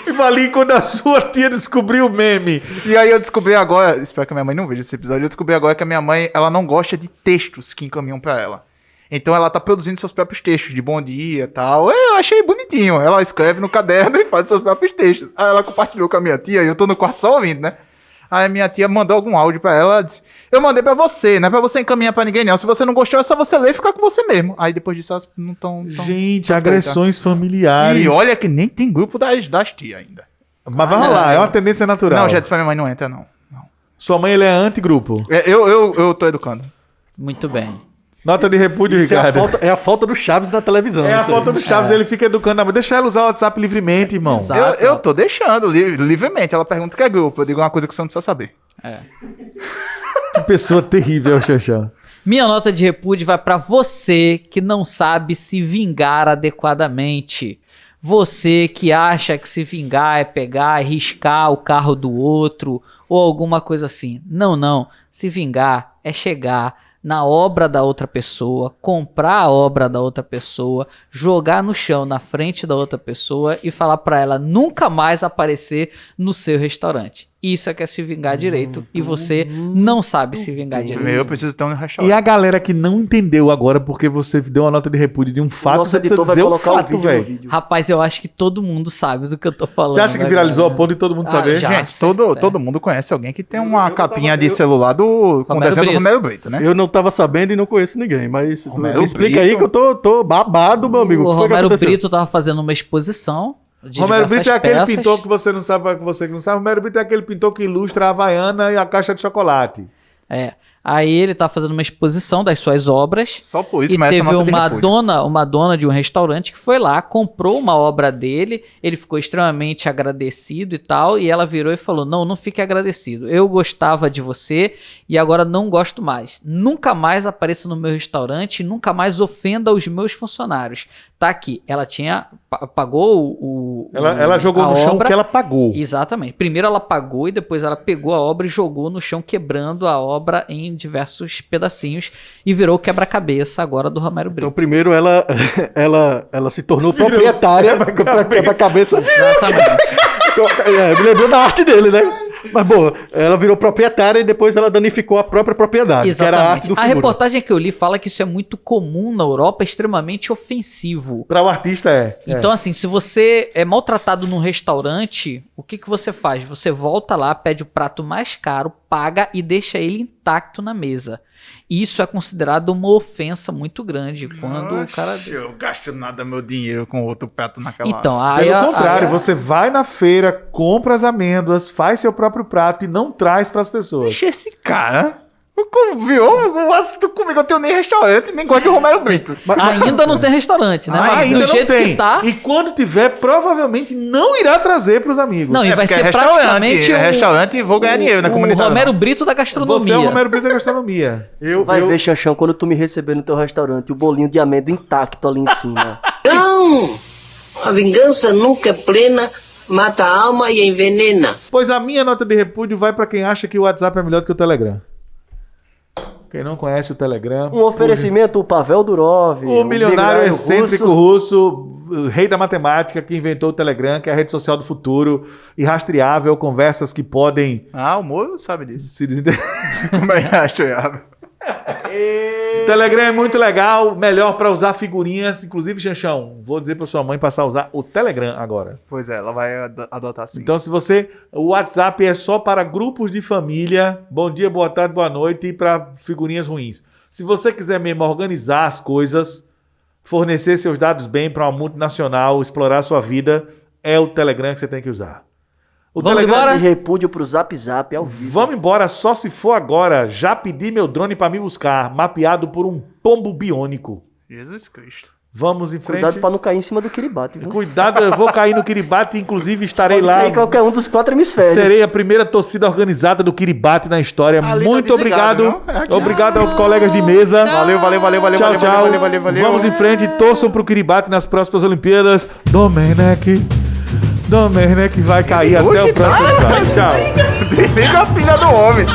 E valia quando a sua tia descobriu o meme. E aí eu descobri agora, espero que a minha mãe não veja esse episódio, eu descobri agora que a minha mãe, ela não gosta de textos que encaminham pra ela. Então ela tá produzindo seus próprios textos de bom dia e tal. Eu achei bonitinho. Ela escreve no caderno e faz seus próprios textos. Aí ela compartilhou com a minha tia e eu tô no quarto só ouvindo, né? Aí a minha tia mandou algum áudio pra ela, ela disse, eu mandei pra você, não é pra você encaminhar pra ninguém não. Se você não gostou, é só você ler e ficar com você mesmo. Aí depois disso elas não estão... Gente, agressões familiares. E olha que nem tem grupo das tias ainda. Mas vai rolar, é uma tendência natural. Não, gente, pra minha mãe não entra, não. Sua mãe, ele é anti-grupo. Eu tô educando. Muito bem. Nota de repúdio, Isso Ricardo. é a falta do Chaves na televisão. É a isso aí. falta do Chaves, ele fica educando a mãe. Deixa ela usar o WhatsApp livremente, irmão. Exato. Eu tô deixando livremente. Ela pergunta que é grupo. Eu digo uma coisa que você não precisa saber. Que pessoa terrível, Xaxão. Minha nota de repúdio vai pra você que não sabe se vingar adequadamente. Você que acha que se vingar é pegar e riscar o carro do outro ou alguma coisa assim. Não, não. Se vingar é chegar na obra da outra pessoa, comprar a obra da outra pessoa, jogar no chão na frente da outra pessoa e falar pra ela nunca mais aparecer no seu restaurante. Isso é que é se vingar direito e você não sabe se vingar direito. Eu preciso ter um E restaurante. a galera que não entendeu agora porque você deu uma nota de repúdio de um fato, Nosso você precisa editor vai dizer o colocar o fato, vídeo no velho. vídeo. Rapaz, eu acho que todo mundo sabe do que eu tô falando. Você acha que né, viralizou a cara? ponto de todo mundo Ah, saber? já. Gente, todo mundo conhece alguém que tem uma capinha de eu- celular com o Romero desenho do Brito. Romero Brito, né? Eu não tava sabendo e não conheço ninguém, mas Romero me explica Brito. aí que eu tô babado, meu amigo. O O que foi que Romero aconteceu? Brito tava fazendo uma exposição de Romero Brito é diversas aquele peças. pintor que você não sabe, para você que não sabe. Romero Brito é aquele pintor que ilustra a Havaiana e a caixa de chocolate. É. Aí ele tá fazendo uma exposição das suas obras. Só por isso, E mas essa teve nota de uma repúdio. dona de um restaurante que foi lá, comprou uma obra dele, ele ficou extremamente agradecido e tal, e ela virou e falou: não fique agradecido, eu gostava de você e agora não gosto mais. Nunca mais apareça no meu restaurante, nunca mais ofenda os meus funcionários. Tá aqui, ela tinha, pagou Ela jogou a no chão obra. que ela pagou. Exatamente. Primeiro ela pagou e depois ela pegou a obra e jogou no chão, quebrando a obra em diversos pedacinhos e virou o quebra-cabeça agora do Romero Então, Brito. primeiro ela se tornou Virou proprietária quebra-cabeça. pra quebra-cabeça. Exatamente. Me lembrou da arte dele, né? Mas, boa, ela virou proprietária e depois ela danificou a própria propriedade, que era a arte Exatamente. do A figura. reportagem que eu li fala que isso é muito comum na Europa, é extremamente ofensivo. Para o artista é. Então, assim, se você é maltratado num restaurante, o que você faz? Você volta lá, pede o prato mais caro, paga e deixa ele intacto na mesa. Isso é considerado uma ofensa muito grande quando o cara... Oxe, eu gasto nada meu dinheiro com outro prato naquela... Então, aí Pelo contrário, aí- você vai na feira, compra as amêndoas, faz seu próprio prato e não traz para as pessoas. Oxe, esse cara... Viu? Comigo eu tenho nem restaurante, nem gosto de Romero Brito. Ainda não tem restaurante, né? Mas Ainda do não jeito tem. que tá... E quando tiver, provavelmente não irá trazer para os amigos. Não, e vai porque ser restaurante, praticamente restaurante, vou ganhar dinheiro na comunidade. O Romero Brito da gastronomia. Você é o Romero Brito da gastronomia. Vai ver, Xaxão, quando tu me receber no teu restaurante, o bolinho de amêndoa intacto ali em cima. Não! A vingança nunca é plena, mata a alma e envenena. Pois a minha nota de repúdio vai para quem acha que o WhatsApp é melhor do que o Telegram. Quem não conhece o Telegram... Um oferecimento, o Pavel Durov. O milionário bilionário excêntrico russo, o rei da matemática, que inventou o Telegram, que é a rede social do futuro, irrastreável, conversas que podem Ah, o Moro sabe disso. se desinter... Como é que acho, O Telegram é muito legal, melhor para usar figurinhas. Inclusive, Xanchão, vou dizer para sua mãe passar a usar o Telegram agora. Pois é, ela vai adotar sim. Então, se você... O WhatsApp é só para grupos de família, bom dia, boa tarde, boa noite, e para figurinhas ruins. Se você quiser mesmo organizar as coisas, fornecer seus dados bem para uma multinacional, explorar a sua vida, é o Telegram que você tem que usar. O Vamos Telegram... embora? E repúdio pro Zap Zap ao vivo. Vamos embora, só se for agora. Já pedi meu drone para me buscar, mapeado por um pombo biônico. Jesus Cristo. Vamos em frente. Cuidado pra não cair em cima do Kiribati, viu? Cuidado, eu vou cair no Kiribati, inclusive estarei Pode lá. cair em qualquer um dos 4 hemisférios. Serei a primeira torcida organizada do Kiribati na história. Ali Muito tá desligado, obrigado. não? É aqui. Obrigado aos colegas de mesa. Valeu. Tchau, tchau. Vamos em frente. Torçam pro Kiribati nas próximas Olimpíadas. Domenech vai cair até o próximo episódio. Tchau. Desliga a filha do homem.